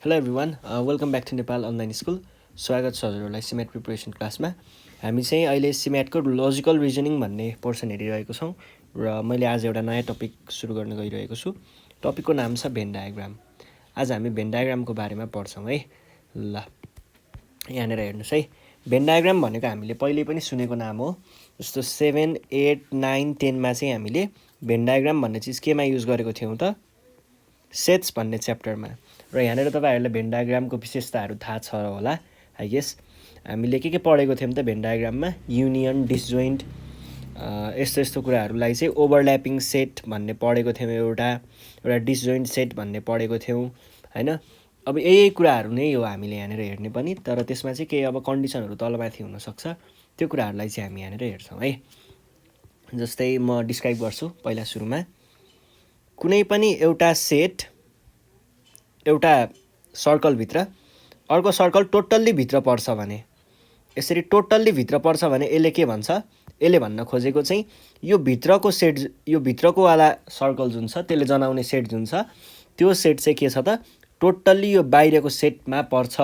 Hello everyone welcome back to Nepal online school. स्वागत छ हजुरहरूलाई सिमेट प्रिपरेसन क्लासमा। हामी चाहिँ अहिले सिमेटको लजिकल रिजनिङ भन्ने पोर्सन हेरिरहेको छौँ र मैले आज एउटा नयाँ टपिक सुरु गर्न गइरहेको छु। टपिकको नाम छ भेन डायग्राम। आज हामी भेन डायग्रामको बारेमा पढ्छौँ है। ल यहाँनिर हेर्नुहोस् है, भेन डायग्राम भनेको हामीले पहिले पनि सुनेको नाम हो। जस्तो 7, 8, 9, 10मा चाहिँ हामीले भेन डायग्राम भन्ने चिज केमा युज गरेको थियौँ त, सेट्स भन्ने च्याप्टरमा। र यहाँनिर तपाईँहरूलाई भेन डायग्रामको विशेषताहरू थाहा छ होला आई गेस। हामीले के पढेको थियौँ त भेन डायग्राममा, युनियन, डिसजोइन्ट, यस्तो यस्तो कुराहरूलाई चाहिँ ओभरल्यापिङ सेट भन्ने पढेको थियौँ, एउटा डिसजोइन्ट सेट भन्ने पढेको थियौँ होइन। अब यही कुराहरू नै हो हामीले यहाँनिर हेर्ने पनि, तर त्यसमा चाहिँ केही अब कन्डिसनहरू तलमाथि हुनसक्छ, त्यो कुराहरूलाई चाहिँ हामी यहाँनिर हेर्छौँ है। जस्तै म डिस्क्राइब गर्छु पहिला सुरुमा। कुनै पनि एउटा सेट एउटा सर्कलभित्र अर्को सर्कल टोटल्ली भित्र पर्छ भने, यसरी टोटल्ली भित्र पर्छ भने यसले के भन्छ, यसले भन्न खोजेको चाहिँ यो भित्रको सेट, यो भित्रकोवाला सर्कल जुन छ त्यसले जनाउने सेट जुन छ त्यो सेट चाहिँ के छ त, टोटल्ली यो बाहिरको सेटमा पर्छ।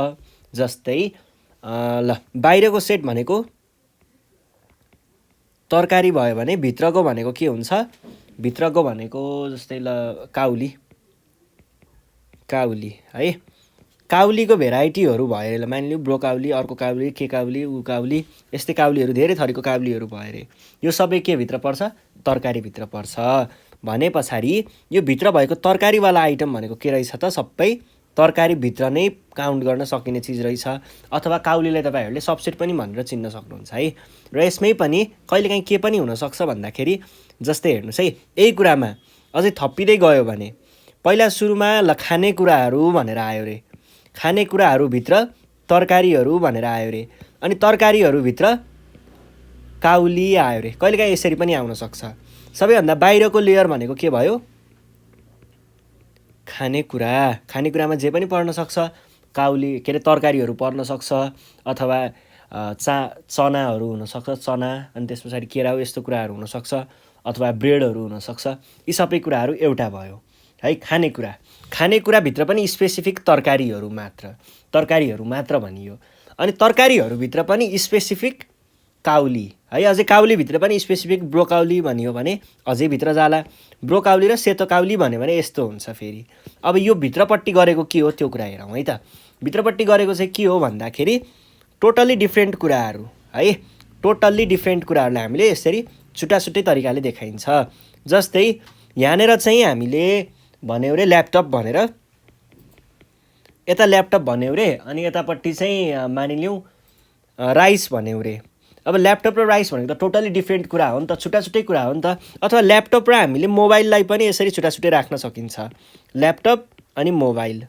जस्तै ल बाहिरको सेट भनेको तरकारी भयो भने भित्रको भनेको के हुन्छ, भित्रको भनेको जस्तै ल काउली है। काउलीको भेराइटीहरू भयो, मानिलिउँ ब्रोकाउली, अर्को काउली, के काउली, ऊ काउली, यस्तै काउलीहरू धेरै थरीको काउलीहरू भयो अरे। यो सबै के भित्र पर्छ, तरकारीभित्र पर्छ भने पछाडि यो भित्र भएको तरकारीवाला आइटम भनेको के रहेछ त, सबै तरकारीभित्र नै काउन्ट गर्न सकिने चिज रहेछ। अथवा काउलीलाई तपाईँहरूले सबसेट पनि भनेर चिन्न सक्नुहुन्छ है। र यसमै पनि कहिलेकाहीँ के पनि हुनसक्छ भन्दाखेरि, जस्तै हेर्नुहोस् है, यही कुरामा अझै थपिँदै गयो भने पहिला सुरुमा ल खानेकुराहरू भनेर आयो रे, खानेकुराहरूभित्र तरकारीहरू भनेर आयो रे, अनि तरकारीहरूभित्र काउली आयो रे। कहिलेकाहीँ यसरी पनि आउन सक्छ। सबैभन्दा बाहिरको लेयर भनेको के भयो, खानेकुरा। खानेकुरामा जे पनि पर्न सक्छ, काउली के अरे तरकारीहरू पर्न सक्छ, अथवा चनाहरू हुनसक्छ, चना, अनि त्यस पछाडि केराउ, यस्तो कुराहरू हुनसक्छ, अथवा ब्रेडहरू हुनसक्छ। यी सबै कुराहरू एउटा भयो है। खानेकुराभित्र पनि स्पेसिफिक तरकारीहरू मात्र भनियो। अनि तरकारीहरूभित्र पनि स्पेसिफिक काउली है। अझै काउलीभित्र पनि स्पेसिफिक ब्रोकाउली भनियो भने अझै भित्र जाला। ब्रोकाउली र सेतो काउली भन्यो भने यस्तो हुन्छ फेरि। अब यो भित्रपट्टि गरेको के हो त्यो कुरा हेरौँ है त। भित्रपट्टि गरेको चाहिँ के हो भन्दाखेरि टोटल्ली डिफ्रेन्ट कुराहरू है। टोटल्ली डिफ्रेन्ट कुराहरूलाई हामीले यसरी छुट्टै तरिकाले देखाइन्छ। जस्तै यहाँनिर चाहिँ हामीले भन्यौँ रे ल्यापटप भनेर, यता ल्यापटप भन्यौँ रे, अनि यतापट्टि चाहिँ मानिलिउँ राइस भन्यौँ रे। अब ल्यापटप र राइस भनेको त टोटल्ली डिफ्रेन्ट कुरा हो नि त, छुट्टै कुरा हो नि त। अथवा ल्यापटप र हामीले मोबाइललाई पनि यसरी छुट्टै राख्न सकिन्छ। ल्यापटप अनि मोबाइल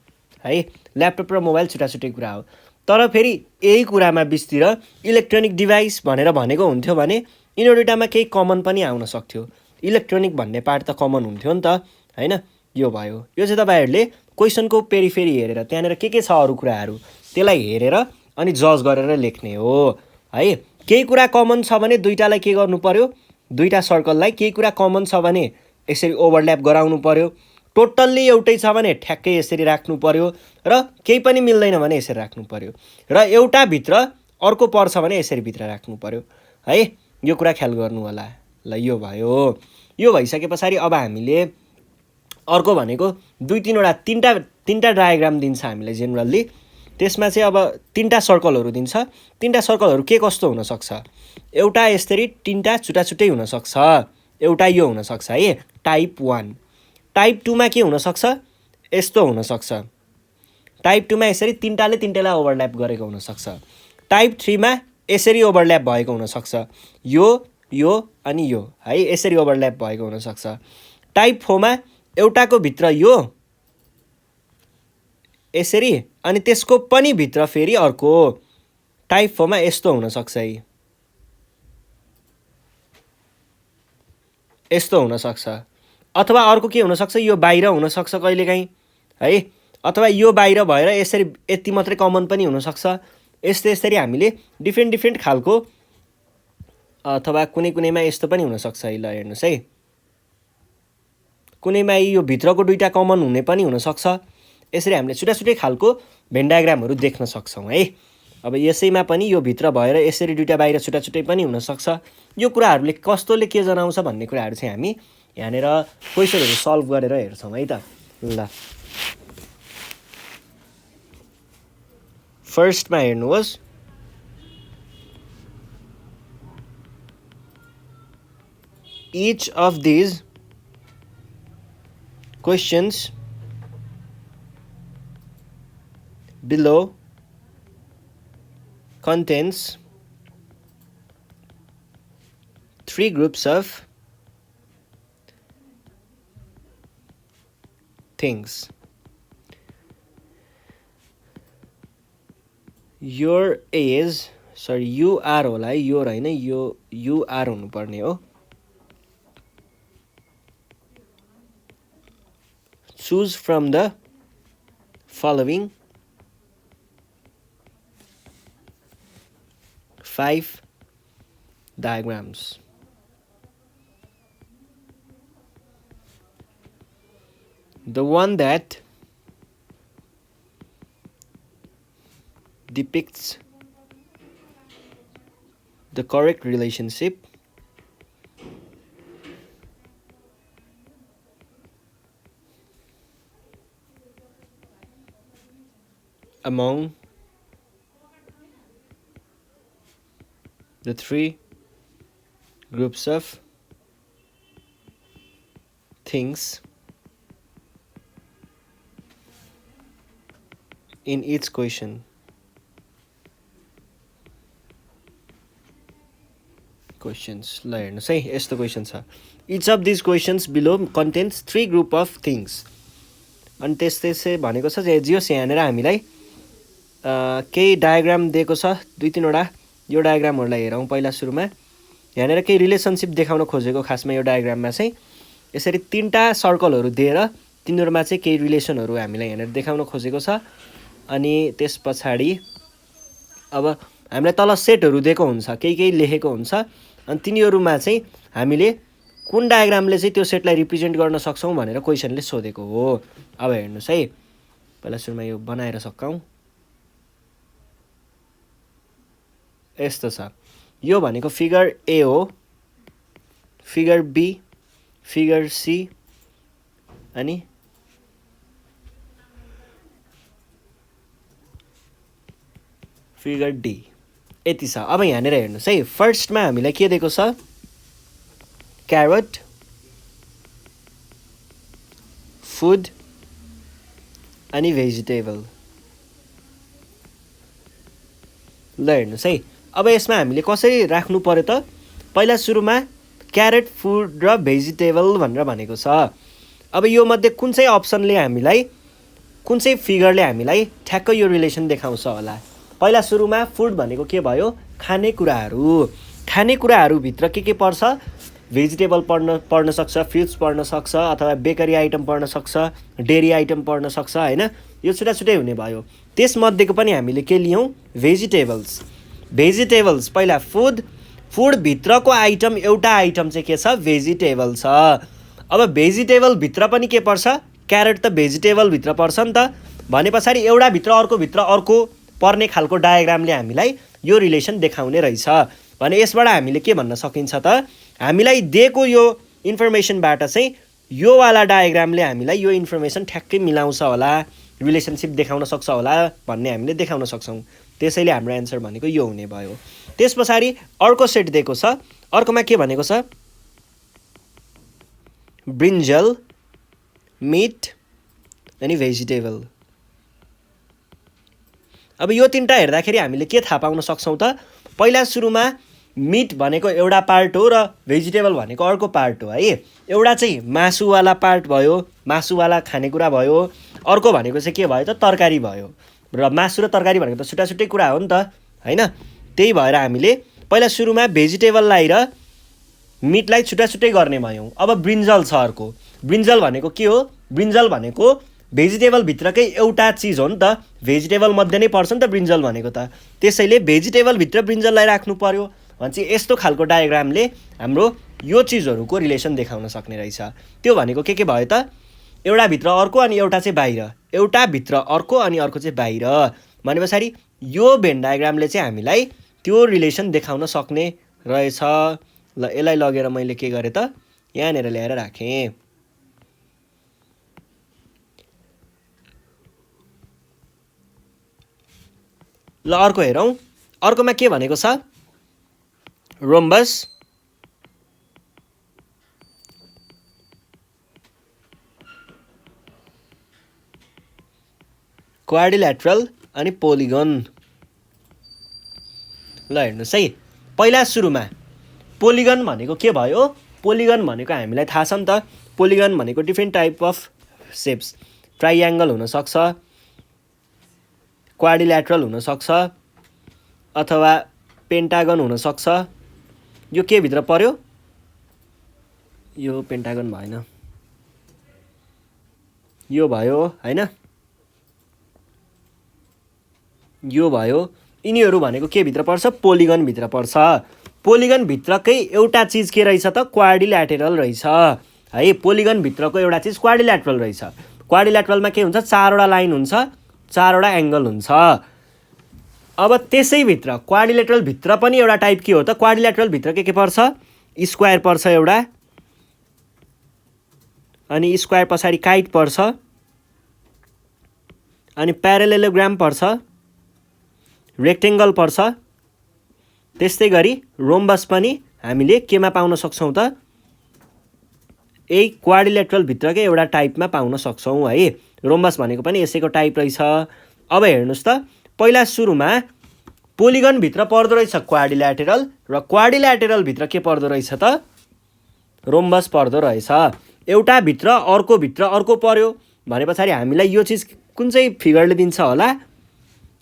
है, ल्यापटप र मोबाइल छुट्टै कुरा हो। तर फेरि यही कुरामा बिचतिर इलेक्ट्रोनिक डिभाइस भनेर भनेको हुन्थ्यो भने यिनीहरू दुइटामा केही कमन पनि आउन सक्थ्यो। इलेक्ट्रोनिक भन्ने पार्ट त कमन हुन्थ्यो नि त होइन। यो भयो, यो चाहिँ तपाईँहरूले क्वेसनको पेरिफेरी हेरेर त्यहाँनिर के छ अरू कुराहरू त्यसलाई हेरेर अनि जज गरेर लेख्ने हो है। केही कुरा कमन छ भने दुइटालाई के गर्नु पर्यो, दुइटा सर्कललाई केही कुरा कमन छ भने यसरी ओभरल्याप गराउनु पर्यो। टोटल्ली एउटै छ भने ठ्याक्कै यसरी राख्नु पर्यो, र केही पनि मिल्दैन भने यसरी राख्नु पर्यो, र एउटा भित्र अर्को पर्छ भने यसरी भित्र राख्नु पर्यो है। यो कुरा ख्याल गर्नु होला। ल यो भयो। यो भइसके पछाडि अब हामीले अर्को भनेको तिनवटा डायग्राम दिन्छ हामीलाई जेनरल्ली। त्यसमा चाहिँ अब तिनवटा सर्कलहरू दिन्छ। तिनवटा सर्कलहरू के कस्तो हुनसक्छ, एउटा यसरी तिनवटा छुट्टै हुनसक्छ, एउटा यो हुनसक्छ है टाइप 1। टाइप 2मा के हुनसक्छ, यस्तो हुनसक्छ। टाइप 2मा यसरी तिनवटालाई ओभरल्याप गरेको हुनसक्छ। टाइप 3मा यसरी ओभरल्याप भएको हुनसक्छ, यो अनि यो है, यसरी ओभरल्याप भएको हुनसक्छ। टाइप 4मा एउटाको भित्र यो यसरी, अनि त्यसको पनि भित्र फेरि अर्को। टाइप 4मा यस्तो हुनसक्छ है, यस्तो हुनसक्छ। अथवा अर्को के हुनसक्छ, यो बाहिर हुनसक्छ कहिलेकाहीँ है, अथवा यो बाहिर भएर यसरी यति मात्रै कमन पनि हुनसक्छ। यसरी हामीले डिफ्रेन्ट खालको, अथवा कुनैमा यस्तो पनि हुनसक्छ है। ल हेर्नुहोस् है, कुनैमा यो भित्रको दुइटा कमन हुने पनि हुनसक्छ, यसरी हामीले छुट्टा-छुट्टै खालको भेन डायग्रामहरू देख्न सक्छौँ है। अब यसैमा पनि यो भित्र भएर यसरी दुईटा बाहिर छुट्टा-छुट्टै पनि हुनसक्छ। यो कुराहरूले कस्तोले के जनाउँछ भन्ने कुराहरू चाहिँ हामी यहाँनिर क्वेसनहरू सल्भ गरेर हेर्छौँ है त। ल फर्स्टमा हेर्नुहोस्, each of these questions below contains three groups of things. Your is, sorry, you are होला है, your हैन, यो you are हुनुपर्ने हो। Choose from the following 5 diagrams. The one that depicts the correct relationship among the three groups of things in each question. Questions ल हेर्नुहोस् है, यस्तो क्वेसन छ। Each of this questions below contents 3 group of things. अनि त्यस्तै भनेको छ जे जियोस् यहाँनिर हामीलाई केही डायग्राम दिएको छ 2-3वटा। यो डायग्रामहरूलाई हेरौँ। पहिला सुरुमा यहाँनिर केही रिलेसनसिप देखाउन खोजेको खासमा यो डायग्राममा चाहिँ यसरी 3टा सर्कलहरू दिएर तिनीहरूमा चाहिँ केही रिलेसनहरू हामीलाई यहाँनिर देखाउन खोजेको छ। अनि त्यस पछाडि अब हामीलाई तल सेटहरू दिएको हुन्छ, केही लेखेको हुन्छ, अनि तिनीहरूमा चाहिँ हामीले कुन डायग्रामले चाहिँ त्यो सेटलाई रिप्रेजेन्ट गर्न सक्छौँ भनेर क्वेसनले सोधेको हो। अब हेर्नुहोस् है, पहिला सुरुमा यो बनाएर सकौँ। यस्तो छ, यो भनेको फिगर ए हो, फिगर बी, फिगर सी अनि फिगर डी, यति छ। अब यहाँनिर हेर्नुहोस् है, फर्स्टमा हामीलाई के दिएको छ, क्यारोट, फुड अनि भेजिटेबल। ल हेर्नुहोस् है, अब यसमा हामीले कसरी राख्नु पर्यो त, पहिला सुरुमा क्यारेट, फुड र भेजिटेबल भनेर भनेको छ। अब यो मध्ये कुन चाहिँ अप्सनले हामीलाई, कुन चाहिँ फिगरले हामीलाई ठ्याक्क यो रिलेसन देखाउँछ होला। पहिला सुरुमा फुड भनेको के भयो, खानेकुराहरू। खानेकुराहरूभित्र के पर्छ, भेजिटेबल पर्न सक्छ, फ्रुट्स पर्न सक्छ, अथवा बेकरी आइटम पर्न सक्छ, डेरी आइटम पर्न सक्छ हैन। यो छुट्टै हुने भयो। त्यसमध्येको पनि हामीले के लियौँ, भेजिटेबल्स। भेजिटेबल्स पहिला फुड, फुडभित्रको आइटम एउटा आइटम चाहिँ के छ, भेजिटेबल छ। अब भेजिटेबलभित्र पनि के पर्छ, क्यारेट त भेजिटेबलभित्र पर्छ नि त। भने पछाडि एउटा भित्र अर्को पर्ने खालको डायग्रामले हामीलाई यो रिलेसन देखाउने रहेछ। भने यसबाट हामीले के भन्न सकिन्छ त, हामीलाई दिएको यो इन्फर्मेसनबाट चाहिँ यो वाला डायग्रामले हामीलाई यो इन्फर्मेसन ठ्याक्कै मिलाउँछ होला, रिलेसनसिप देखाउन सक्छ होला भन्ने हामीले देखाउन सक्छौँ। त्यसैले हाम्रो एन्सर भनेको यो हुने भयो। त्यस पछाडि अर्को सेट दिएको छ, अर्कोमा के भनेको छ, ब्रिन्जल, मिट अनि भेजिटेबल। अब यो 3टा हेर्दाखेरि हामीले के थाहा पाउन सक्छौँ त, पहिला सुरुमा मिट भनेको एउटा पार्ट हो र भेजिटेबल भनेको अर्को पार्ट हो है। एउटा चाहिँ मासुवाला पार्ट भयो, मासुवाला खानेकुरा भयो, अर्को भनेको चाहिँ के भयो त, तरकारी भयो। र मासु र तरकारी भनेको त छुट्टा कुरा हो नि त हैन। त्यही भएर हामीले पहिला सुरुमा भेजिटेबललाई र मिटलाई छुट्टै गर्ने भयौँ। अब ब्रिन्जल छ अर्को। ब्रिन्जल भनेको के हो, ब्रिन्जल भनेको भेजिटेबलभित्रकै एउटा चिज हो नि त, भेजिटेबल मध्ये नै पर्छ नि त ब्रिन्जल भनेको त। त्यसैले भेजिटेबलभित्र ब्रिन्जललाई राख्नु पर्यो भने चाहिँ यस्तो खालको डायग्रामले हाम्रो यो चिजहरूको रिलेसन देखाउन सक्ने रहेछ। त्यो भनेको के भयो त, एउटा भित्र अर्को अनि एउटा चाहिँ बाहिर, एउटा भित्र अर्को अनि अर्को चाहिँ बाहिर भने पछाडि यो भेन डायग्रामले चाहिँ हामीलाई त्यो रिलेसन देखाउन सक्ने रहेछ। ल यसलाई लगेर मैले के गरेँ त यहाँनिर ल्याएर राखेँ। ल अर्को हेरौँ। अर्कोमा के भनेको छ, रोम्बस, क्वाड्रिल्याटरल अनि पोलिगन। ल हेर्नुहोस् है, पहिला सुरुमा पोलिगन भनेको के भयो? पोलिगन भनेको हामीलाई थाहा छ नि त, पोलिगन भनेको डिफ्रेन्ट टाइप अफ सेप्स, ट्राइएङ्गल हुनसक्छ, क्वाड्रिल्याटरल हुनसक्छ अथवा पेन्टागन हुनसक्छ। यो के भित्र पर्यो? यो पेन्टागन भएन, यो भयो हैन, यो भयो। यिनीहरू भनेको के भित्र पर्छ? पोलिगन भित्र पर्छ। पोलिगन भित्रकै एउटा चिज के रहेछ त? क्वाड्रिल्याटरल रहेछ है। पोलिगन भित्रको एउटा चिज क्वाड्रिल्याटरल रहेछ। क्वाड्रिल्याटरलमा के हुन्छ? चारवटा लाइन हुन्छ, चारवटा एङ्गल हुन्छ। अब त्यसै भित्र क्वाड्रिल्याटरल भित्र पनि एउटा टाइप के हो त? क्वाड्रिल्याटरल भित्र के पर्छ? स्क्वायर पर्छ एउटा, अनि स्क्वायर पछाडि काइट पर्छ, अनि प्यारालेलोग्राम पर्छ, रेक्टेङ्गल पर्छ। त्यस्तै गरी रोम्बस पनि हामीले केमा पाउन सक्छौँ त? यही क्वाड्रिल्याटरल भित्रकै एउटा टाइपमा पाउन सक्छौँ है। रोम्बस भनेको पनि यसैको टाइप रहेछ। अब हेर्नुहोस् त, पहिला सुरुमा पोलिगन भित्र पर्दो रहेछ क्वाड्रिल्याटरल, र क्वाड्रिल्याटरल भित्र के पर्दो रहेछ त? रोम्बस पर्दो रहेछ। एउटा भित्र अर्को पर्यो भने पछाडि हामीलाई यो चिज कुन चाहिँ फिगरले दिन्छ होला?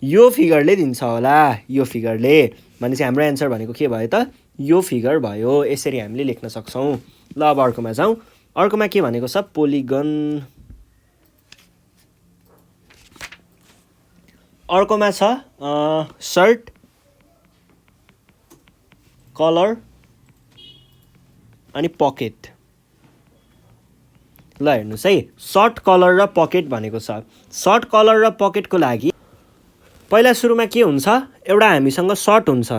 यो फिगरले दिन्छ होला, यो फिगरले। भनेपछि हाम्रो एन्सर भनेको के भयो त? यो फिगर भयो। यसरी हामीले लेख्न सक्छौँ। ल अब अर्कोमा जाउँ। अर्कोमा के भनेको छ? पोलिगन। अर्कोमा छ सर्ट, कलर अनि पकेट। ल हेर्नुहोस् है, सर्ट, कलर र पकेट भनेको छ। सर्ट, कलर र पकेटको लागि पहिला सुरुमा के हुन्छ? एउटा हामीसँग सर्ट हुन्छ,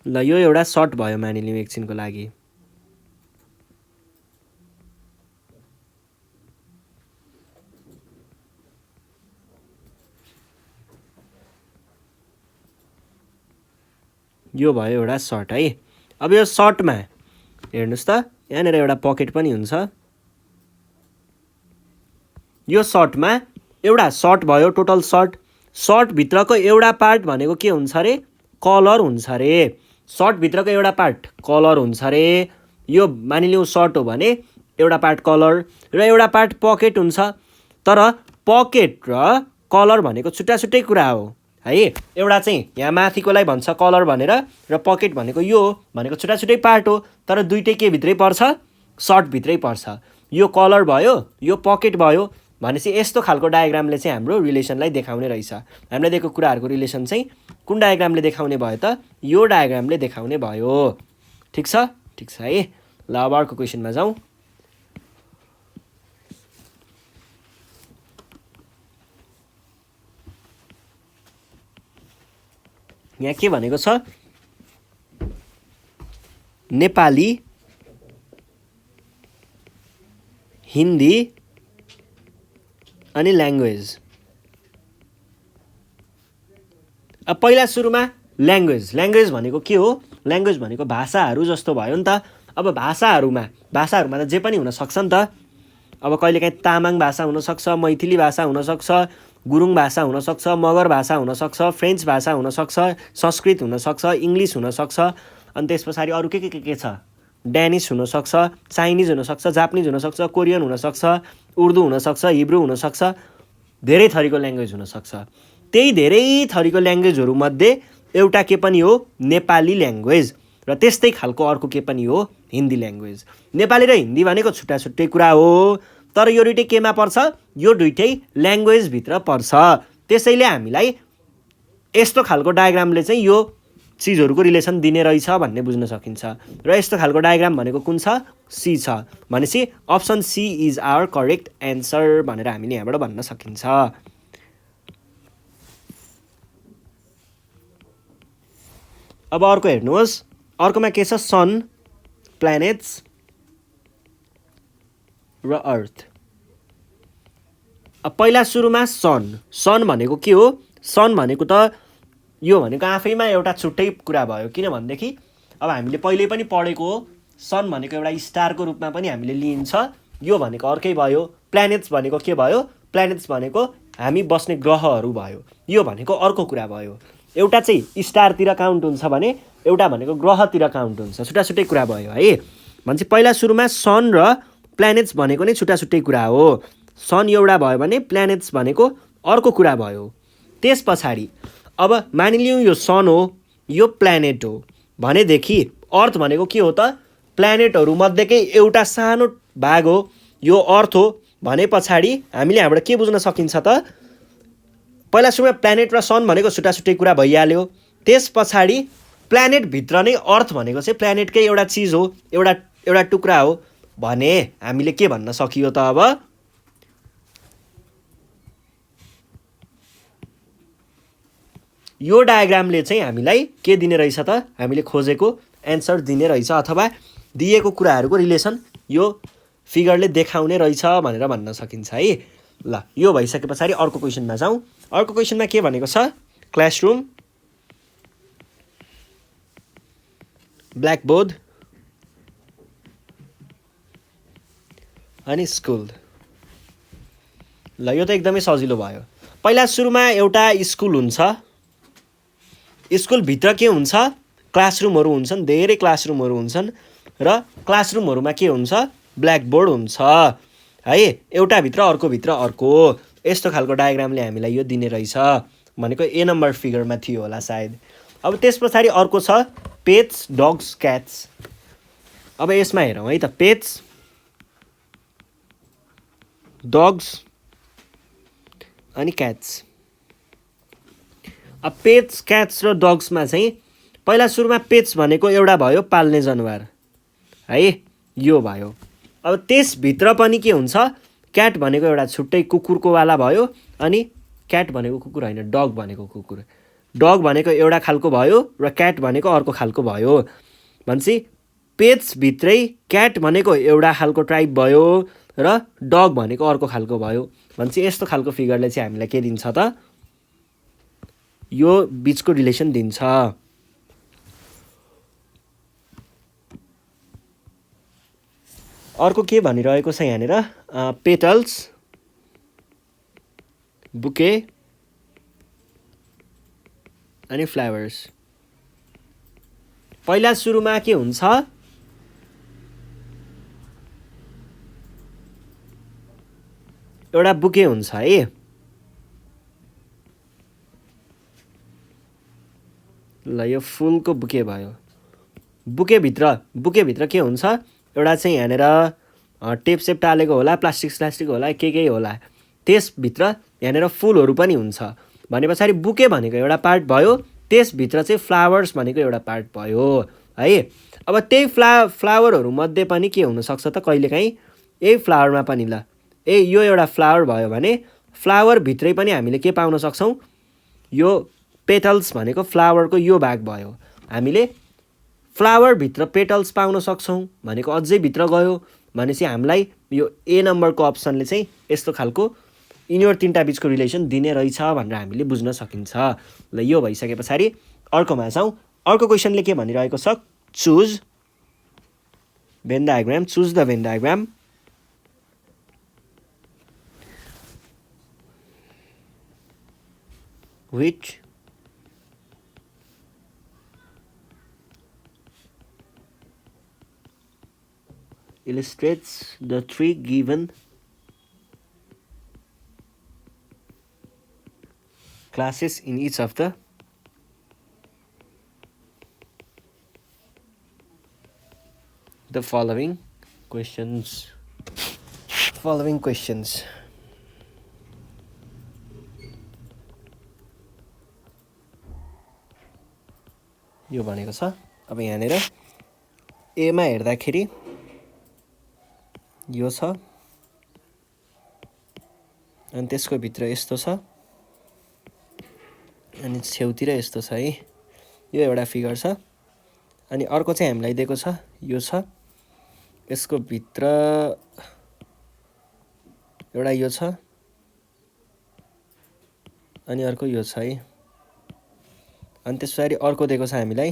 ल यो एउटा सर्ट भयो मानिलिउँ एकछिनको लागि। यो भयो एउटा सर्ट है। अब यो सर्टमा हेर्नुहोस् त, यहाँनिर एउटा पकेट पनि हुन्छ। यो सर्टमा एउटा सर्ट भयो, टोटल सर्ट। सर्टभित्रको एउटा पार्ट भनेको के हुन्छ अरे? कलर हुन्छ अरे। सर्टभित्रको एउटा पार्ट कलर हुन्छ अरे। यो मानिलिउँ सर्ट हो भने एउटा पार्ट कलर र एउटा पार्ट पकेट हुन्छ। तर पकेट र कलर भनेको छुट्टा छुट्टै कुरा हो है। एउटा चाहिँ यहाँ माथिकोलाई भन्छ कलर भनेर, र पकेट भनेको यो भनेको छुट्टा छुट्टै पार्ट हो। तर दुइटै के भित्रै पर्छ? सर्टभित्रै पर्छ। यो कलर भयो, यो पकेट भयो। भनेपछि यस्तो खालको डायग्रामले चाहिँ हाम्रो रिलेसनलाई देखाउने रहेछ। हामीलाई दिएको कुराहरूको रिलेसन चाहिँ कुन डायग्रामले देखाउने भयो त? यो डायग्रामले देखाउने भयो। ठिक छ? ठिक छ है। ल अब अर्को क्वेसनमा जाउँ। यहाँ के भनेको छ? नेपाली, हिन्दी अनि ल्याङ्ग्वेज। अब पहिला सुरुमा ल्याङ्ग्वेज भनेको के हो? ल्याङ्ग्वेज भनेको भाषाहरू जस्तो भयो नि त। अब भाषाहरूमा त जे पनि हुनसक्छ नि त। अब कहिलेकाहीँ तामाङ भाषा हुनसक्छ, मैथिली भाषा हुनसक्छ, गुरुङ भाषा हुनसक्छ, मगर भाषा हुनसक्छ, फ्रेन्च भाषा हुनसक्छ, संस्कृत हुनसक्छ, इङ्ग्लिस हुनसक्छ। अनि त्यस पछाडि अरू के छ? ड्यानिस हुनसक्छ, चाइनिज हुनसक्छ, जापानिज हुनसक्छ, कोरियन हुनसक्छ, उर्दू हुनसक्छ, हिब्रू हुनसक्छ। धेरै थरीको ल्याङ्ग्वेज हुनसक्छ। त्यही धेरै थरीको ल्याङ्ग्वेजहरूमध्ये एउटा के पनि हो? नेपाली ल्याङ्ग्वेज। र त्यस्तै खालको अर्को के पनि हो? हिन्दी ल्याङ्ग्वेज। नेपाली र हिन्दी भनेको छुट्टा छुट्टै कुरा हो। तर यो दुइटै केमा पर्छ? यो दुइटै ल्याङ्ग्वेजभित्र पर्छ। त्यसैले हामीलाई यस्तो खालको डायग्रामले चाहिँ यो चिजहरूको रिलेसन दिने रहेछ भन्ने बुझ्न सकिन्छ। र यस्तो खालको डायग्राम भनेको कुन छ? सी छ। भनेपछि option C is our correct answer भनेर हामीले यहाँबाट भन्न सकिन्छ। अब अर्को हेर्नुहोस्, अर्कोमा के छ? सन, प्लानेट्स र अर्थ। अब पहिला सुरुमा सन भनेको के हो? सन भनेको त यो भनेको आफैमा एउटा छुट्टै कुरा भयो। किन भनेदेखि अब हामीले पहिले पनि पढेको हो, सन भनेको एउटा स्टारको रूपमा पनि हामीले लिइन्छ। यो भनेको अर्कै भयो। प्लानेट्स भनेको के भयो? प्लानेट्स भनेको हामी बस्ने ग्रहहरू भयो। यो भनेको अर्को कुरा भयो। एउटा चाहिँ स्टारतिर काउन्ट हुन्छ भने एउटा भनेको ग्रहतिर काउन्ट हुन्छ। छुट्टा छुट्टै कुरा भयो है। भनेपछि पहिला सुरुमा सन र प्लानेट्स भनेको नै छुट्टा छुट्टै कुरा हो। सन एउटा भयो भने प्लानेट्स भनेको अर्को कुरा भयो। त्यस पछाडि अब मानिलिउँ यो सन हो, यो प्लानेट हो भनेदेखि अर्थ भनेको के हो त? प्लानेटहरू मध्येकै एउटा सानो भाग हो, यो अर्थ हो भने पछाडि हामीले यहाँबाट के बुझ्न सकिन्छ त? पहिला सुरुमा प्लानेट र सन भनेको छुट्टा छुट्टै कुरा भइहाल्यो। त्यस पछाडि प्लानेटभित्र नै अर्थ भनेको चाहिँ प्लानेटकै एउटा चिज हो, एउटा टुक्रा हो भने हामीले के भन्न सकियो त? अब यो डायग्रामले चाहिँ हामीलाई के दिने रहेछ त? हामीले खोजेको एन्सर दिने रहेछ अथवा दिएको कुराहरूको रिलेसन यो फिगरले देखाउने रहेछ भनेर भन्न सकिन्छ है। ल, यो भइसके पछाडि अर्को क्वेसनमा जाउँ। अर्को क्वेसनमा के भनेको छ? क्लासरुम, ब्ल्याकबोर्ड अनि स्कुल। ल, यो त एकदमै सजिलो भयो। पहिला सुरुमा एउटा स्कुल हुन्छ। स्कुलभित्र के हुन्छ? क्लासरुमहरू हुन्छन्, धेरै क्लासरुमहरू हुन्छन् र क्लासरुमहरूमा के हुन्छ? ब्ल्याकबोर्ड हुन्छ है। एउटाभित्र अर्कोभित्र अर्को। यस्तो खालको डायग्रामले हामीलाई यो दिने रहेछ भनेको ए नम्बर फिगरमा थियो होला सायद। अब त्यस पछाडि अर्को छ पेट्स, डग्स, क्याट्स। अब यसमा हेरौँ है त। पेट्स, डग्स अनि क्याट्स। अब पेट्स, क्याट्स र डग्समा चाहिँ पहिला सुरुमा पेट्स भनेको एउटा भयो पाल्ने जनावर है, यो भयो। अब त्यसभित्र पनि के हुन्छ? क्याट भनेको एउटा छुट्टै कुकुरको वाला भयो अनि क्याट भनेको कुकुर होइन, डग भनेको कुकुर। डग भनेको एउटा खालको भयो र क्याट भनेको अर्को खालको भयो। भनेपछि पेट्सभित्रै क्याट भनेको एउटा खालको ट्राइब भयो र डग भनेको अर्को खालको भयो। भनेपछि यस्तो खालको फिगरले चाहिँ हामीलाई के दिन्छ त? यो बिचको रिलेसन दिन्छ। अर्को के भनिरहेको छ यहाँनिर? पेटल्स, बुके अनि फ्लावर्स। पहिला सुरुमा के हुन्छ? एउटा बुके हुन्छ है। ल, यो फुलको बुके भयो। बुकेभित्र के हुन्छ? एउटा चाहिँ यहाँनिर टेप सेप टालेको होला, प्लास्टिक होला, के होला। त्यसभित्र यहाँनिर फुलहरू पनि हुन्छ भने पछाडि बुके भनेको एउटा पार्ट भयो। त्यसभित्र चाहिँ फ्लावर्स भनेको एउटा पार्ट भयो है। अब त्यही फ्लावरहरू मध्ये पनि के हुनसक्छ त? कहिलेकाहीँ यही फ्लावरमा पनि ल, यो एउटा फ्लावर भयो भने फ्लावरभित्रै पनि हामीले के पाउन सक्छौँ? यो पेटल्स भनेको फ्लावरको यो भाग भयो। हामीले फ्लावरभित्र पेटल्स पाउन सक्छौँ भनेको अझै भित्र गयो भनेपछि हामीलाई यो ए नम्बरको अप्सनले चाहिँ यस्तो खालको यिनीहरू तिनवटा बिचको रिलेसन दिने रहेछ भनेर हामीले बुझ्न सकिन्छ। ल, यो भइसके पछाडि अर्कोमा जाउँ। अर्को क्वेसनले के भनिरहेको छ? Choose van diagram, choose the van diagram which illustrates the three given classes in each of the following questions. Following questions. यो भनेको छ अब यहाँनिर एमा हेर्दाखेरि यो छ अनि त्यसको भित्र यस्तो छ अनि छेउतिर यस्तो छ है। यो एउटा फिगर छ अनि अर्को चाहिँ हामीलाई दिएको छ यो छ, यसको भित्र एउटा यो छ अनि अर्को यो छ है। अनि त्यसपछि अर्को दिएको छ हामीलाई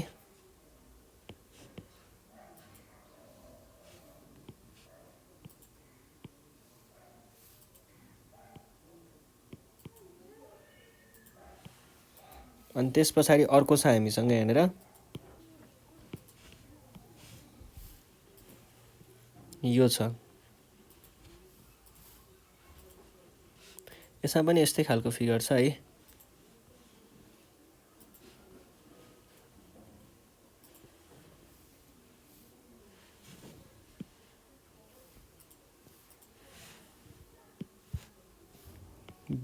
अनि त्यस पछाडि अर्को छ हामीसँग यहाँनिर यो छ। यसमा पनि यस्तै खालको फिगर छ है।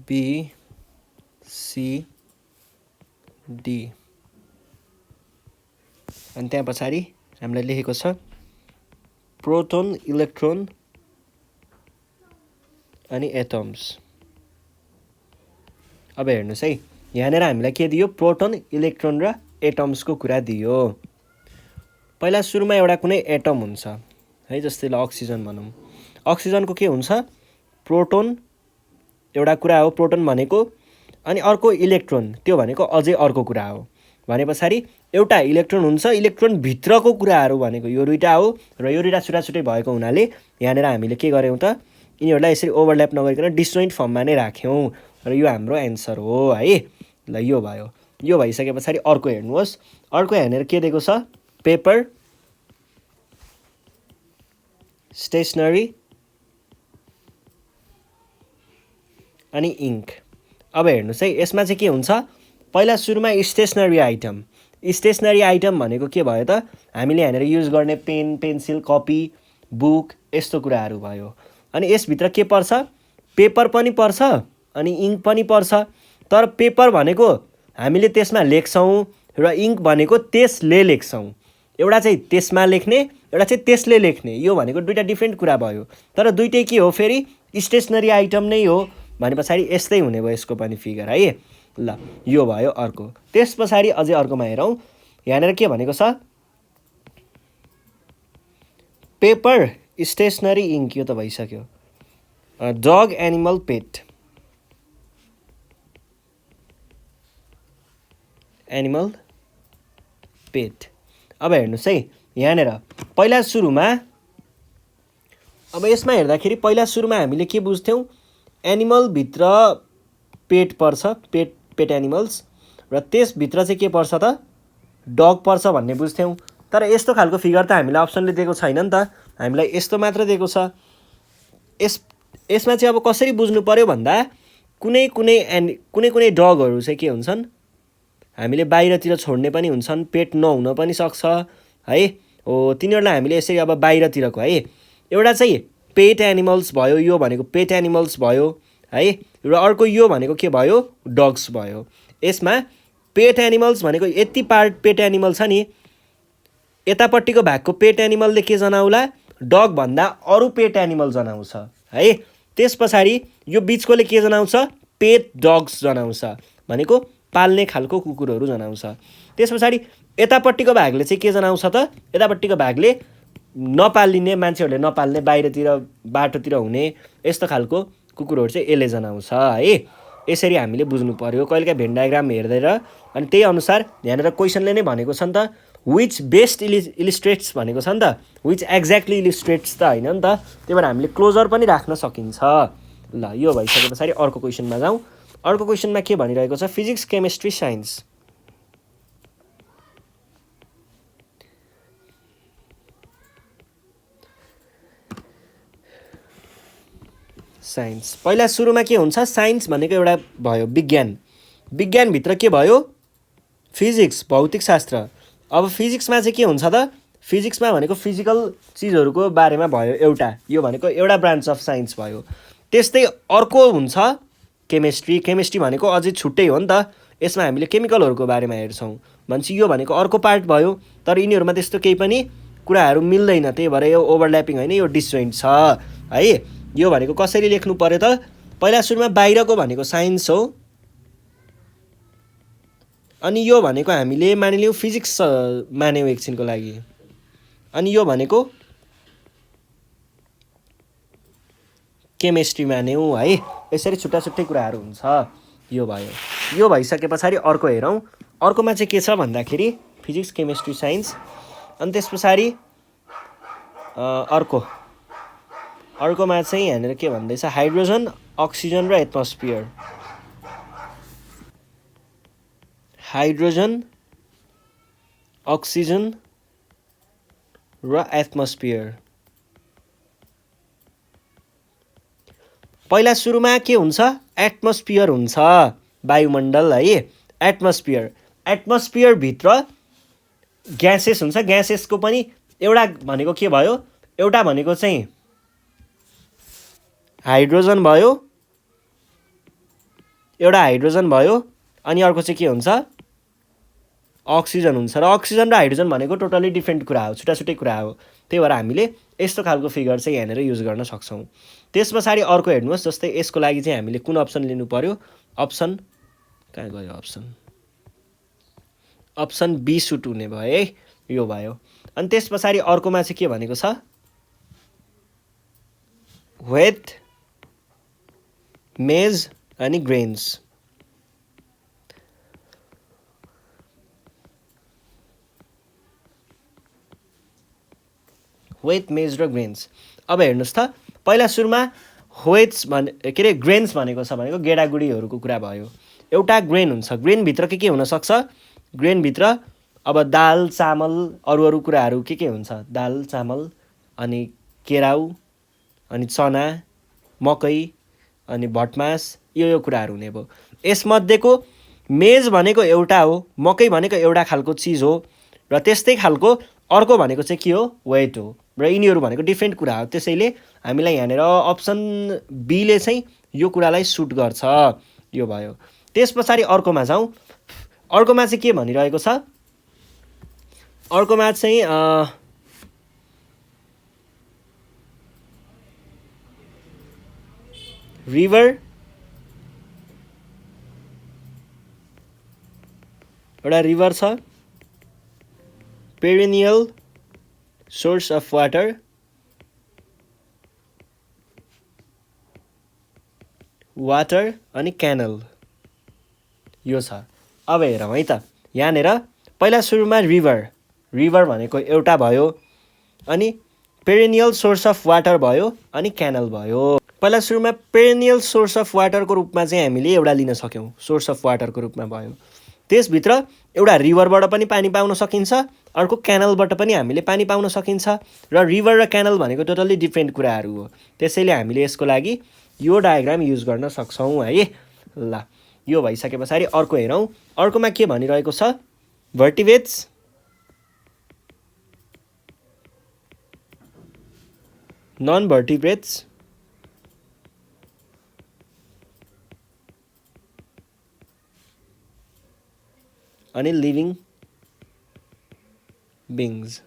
बी सी डी अनि त्यहाँ पछाडि हामीलाई लेखेको छ प्रोटोन, इलेक्ट्रोन अनि एटम्स। अब हेर्नुहोस् है, यहाँनिर हामीलाई के दियो? प्रोटोन, इलेक्ट्रोन र एटम्सको कुरा दियो। पहिला सुरुमा एउटा कुनै एटम हुन्छ है, जस्तै ल अक्सिजन भनौँ। अक्सिजनको के हुन्छ? प्रोटोन एउटा कुरा हो, प्रोटोन भनेको, अनि अर्को इलेक्ट्रोन, त्यो भनेको अझै अर्को कुरा हो। भने पछाडि एउटा इलेक्ट्रोन हुन्छ, इलेक्ट्रोन भित्रको कुराहरू भनेको यो दुईटा हो र यो दुईटा छुट्टा भएको हुनाले यहाँनिर हामीले के गर्यौँ त? यिनीहरूलाई यसरी ओभरल्याप नगरिकन डिस्जोइन्ट फर्ममा नै राख्यौँ र यो हाम्रो एन्सर हो है। ल यो भयो। यो भइसके पछाडि अर्को हेर्नुहोस्। अर्को यहाँनिर के दिएको छ? पेपर, स्टेसनरी अनि इङ्क। अब हेर्नुहोस् है, यसमा चाहिँ के हुन्छ? पहिला सुरुमा स्टेसनरी आइटम। स्टेसनरी आइटम भनेको के भयो त? हामीले यहाँनिर युज गर्ने पेन, पेन्सिल, कपी, बुक यस्तो कुराहरू भयो। अनि यसभित्र के पर्छ? पेपर पनि पर्छ अनि इङ्क पनि पर्छ। तर पेपर भनेको हामीले त्यसमा लेख्छौँ र इङ्क भनेको त्यसले लेख्छौँ। एउटा चाहिँ त्यसमा लेख्ने, एउटा चाहिँ त्यसले लेख्ने। यो भनेको दुईटा डिफ्रेन्ट कुरा भयो। तर दुइटै के हो? फेरि स्टेसनरी आइटम नै हो। भने पछाडि यस्तै हुने भयो यसको पनि फिगर है। ल यो भयो अर्को। त्यस पछाडि अझै अर्कोमा हेरौँ। यहाँनिर के भनेको छ? Paper, stationery, ink. यो त भइसक्यो। डग, एनिमल, पेट। एनिमल, पेट। अब हेर्नुहोस् है, यहाँनिर पहिला सुरुमा, अब यसमा हेर्दाखेरि पहिला सुरुमा हामीले के बुझ्थ्यौँ? एनिमलभित्र पेट पर्छ, पेट एनिमल्स, र त्यसभित्र चाहिँ के पर्छ त? डग पर्छ भन्ने बुझ्थ्यौँ। तर यस्तो खालको फिगर त हामीलाई अप्सनले दिएको छैन नि त। हामीलाई यस्तो मात्र दिएको छ। यसमा चाहिँ अब कसरी बुझ्नु पर्यो भन्दा कुनै कुनै डगहरू चाहिँ के हुन्छन्? हामीले बाहिरतिर छोड्ने पनि हुन्छन्, पेट नहुन पनि सक्छ है। हो, तिनीहरूलाई हामीले यसरी अब बाहिरतिरको है। एउटा चाहिँ पेट एनिमल्स भयो, यो भनेको पेट एनिमल्स भयो है। र अर्को यो भनेको के भयो? डग्स भयो। यसमा पेट एनिमल्स भनेको यति पार्ट पेट एनिमल छ नि, यतापट्टिको भागको पेट एनिमलले के जनाउला? डग भन्दा अरू पेट एनिमल जनाउँछ है। त्यस पछाडि यो बिचकोले के जनाउँछ? पेट डग्स जनाउँछ, भनेको पाल्ने खालको कुकुरहरू जनाउँछ। त्यस पछाडि यतापट्टिको भागले चाहिँ के जनाउँछ त? यतापट्टिको भागले नपालिने, मान्छेहरूले नपाल्ने, बाहिरतिर बाटोतिर हुने यस्तो खालको कुकुरहरू चाहिँ यसले जनाउँछ है। यसरी हामीले बुझ्नु पर्यो कहिलेकाहीँ भेन डायग्राम हेर्दै। अनि त्यही अनुसार यहाँनिर क्वेसनले नै भनेको छ नि त, विच बेस्ट इलिस्ट्रेट्स भनेको छ नि त, विच एक्ज्याक्टली इलिस्ट्रेट्स त होइन नि त। त्यही भएर हामीले क्लोजर पनि राख्न सकिन्छ। ल यो भइसके पछाडि अर्को क्वेसनमा जाउँ। अर्को क्वेसनमा के भनिरहेको छ? Physics, chemistry, science. साइन्स। पहिला सुरुमा के हुन्छ? साइन्स भनेको एउटा भयो विज्ञान। विज्ञानभित्र के भयो? फिजिक्स, भौतिक शास्त्र। अब फिजिक्समा चाहिँ के हुन्छ त? फिजिक्समा भनेको फिजिकल चिजहरूको बारेमा भयो एउटा, यो भनेको एउटा ब्रान्च अफ साइन्स भयो। त्यस्तै अर्को हुन्छ केमिस्ट्री। केमिस्ट्री भनेको अझै छुट्टै हो नि त, यसमा हामीले केमिकलहरूको बारेमा हेर्छौँ भनेपछि यो भनेको अर्को पार्ट भयो। तर यिनीहरूमा त्यस्तो केही पनि कुराहरू मिल्दैन, त्यही भएर यो ओभरल्यापिङ होइन, यो डिस्जोइन्ट छ है। यो भनेको कसरी लेख्नु पर्यो त, पहिला सुरुमा बाहिरको भनेको साइन्स हो, अनि यो भनेको हामीले मानिलिउँ फिजिक्स मान्यौँ एकछिनको लागि, अनि यो भनेको केमिस्ट्री मान्यौँ है। यसरी छुट्टा छुट्टै कुराहरू हुन्छ। यो भयो। यो भइसके पछाडि अर्को हेरौँ। अर्कोमा चाहिँ के छ भन्दाखेरि फिजिक्स केमिस्ट्री साइन्स, अनि त्यस पछाडि अर्कोमा चाहिँ यहाँनिर के भन्दैछ, हाइड्रोजन, अक्सिजन र एटमोस्फियर। हाइड्रोजन, अक्सिजन र एटमोस्फियर। पहिला सुरुमा के हुन्छ, एटमोस्फियर हुन्छ, वायुमण्डल है। एटमोस्फियरभित्र ग्यासेस हुन्छ। ग्यासेसको पनि एउटा भनेको के भयो, एउटा भनेको चाहिँ हाइड्रोजन भयो, एउटा हाइड्रोजन भयो, अनि अर्को चाहिँ के हुन्छ, अक्सिजन हुन्छ। र अक्सिजन र हाइड्रोजन भनेको टोटली डिफ्रेन्ट कुरा हो, छुट्टा छुट्टै कुरा हो। त्यही भएर हामीले यस्तो खालको फिगर चाहिँ यहाँनिर युज गर्न सक्छौँ। त्यस पछाडि अर्को हेर्नुहोस्, जस्तै यसको लागि चाहिँ हामीले कुन अप्सन लिनु पर्यो, अप्सन कहाँ गयो, अप्सन बी सुट हुने भयो है, यो भयो। अनि त्यस पछाडि अर्कोमा चाहिँ के भनेको छ, वेट, मेज अनि ग्रेन्स। वेट, मेज र ग्रेन्स। अब हेर्नुहोस् त, पहिला सुरुमा वेट्स के अरे ग्रेन्स भनेको छ भनेको गेडागुडीहरूको कुरा भयो। एउटा ग्रेन हुन्छ, ग्रेनभित्र के हुनसक्छ, ग्रेनभित्र अब दाल, चामल, अरू कुराहरू के हुन्छ, दाल, चामल, अनि केराउ, अनि चना, मकै, अनि भटमास, यो कुराहरू हुने भयो। यसमध्येको मेज भनेको एउटा हो, मकै भनेको एउटा खालको चिज हो, र त्यस्तै खालको अर्को भनेको चाहिँ के हो, वेट हो, र यिनीहरू भनेको डिफ्रेन्ट कुरा हो। त्यसैले हामीलाई यहाँनिर अप्सन बीले चाहिँ यो कुरालाई सुट गर्छ, यो भयो। त्यस पछाडि अर्कोमा जाउँ। अर्कोमा चाहिँ के भनिरहेको छ, अर्कोमा चाहिँ रिभर, एउटा रिभर छ, पेरिनियल सोर्स अफ वाटर, अनि क्यानल, यो छ। अब हेरौँ है त, यहाँनिर पहिला सुरुमा रिभर भनेको एउटा भयो, अनि पेरिनियल सोर्स अफ वाटर भयो, अनि क्यानल भयो। पहिला सुरुमा पेरिनियल सोर्स अफ वाटरको रूपमा चाहिँ हामीले एउटा लिन सक्यौँ, सोर्स अफ वाटरको रूपमा भयो। त्यसभित्र एउटा रिभरबाट पनि पानी पाउन सकिन्छ, अर्को क्यानलबाट पनि हामीले पानी पाउन सकिन्छ, र रिभर र क्यानल भनेको टोटल्ली डिफ्रेन्ट कुराहरू हो। त्यसैले हामीले यसको लागि यो डायग्राम युज गर्न सक्छौँ है। ल, यो भइसके पछाडि अर्को हेरौँ। अर्कोमा के भनिरहेको छ, भर्टिब्रेट्स, नन भर्टिब्रेट्स, अनि लिभिङ बिङ्स।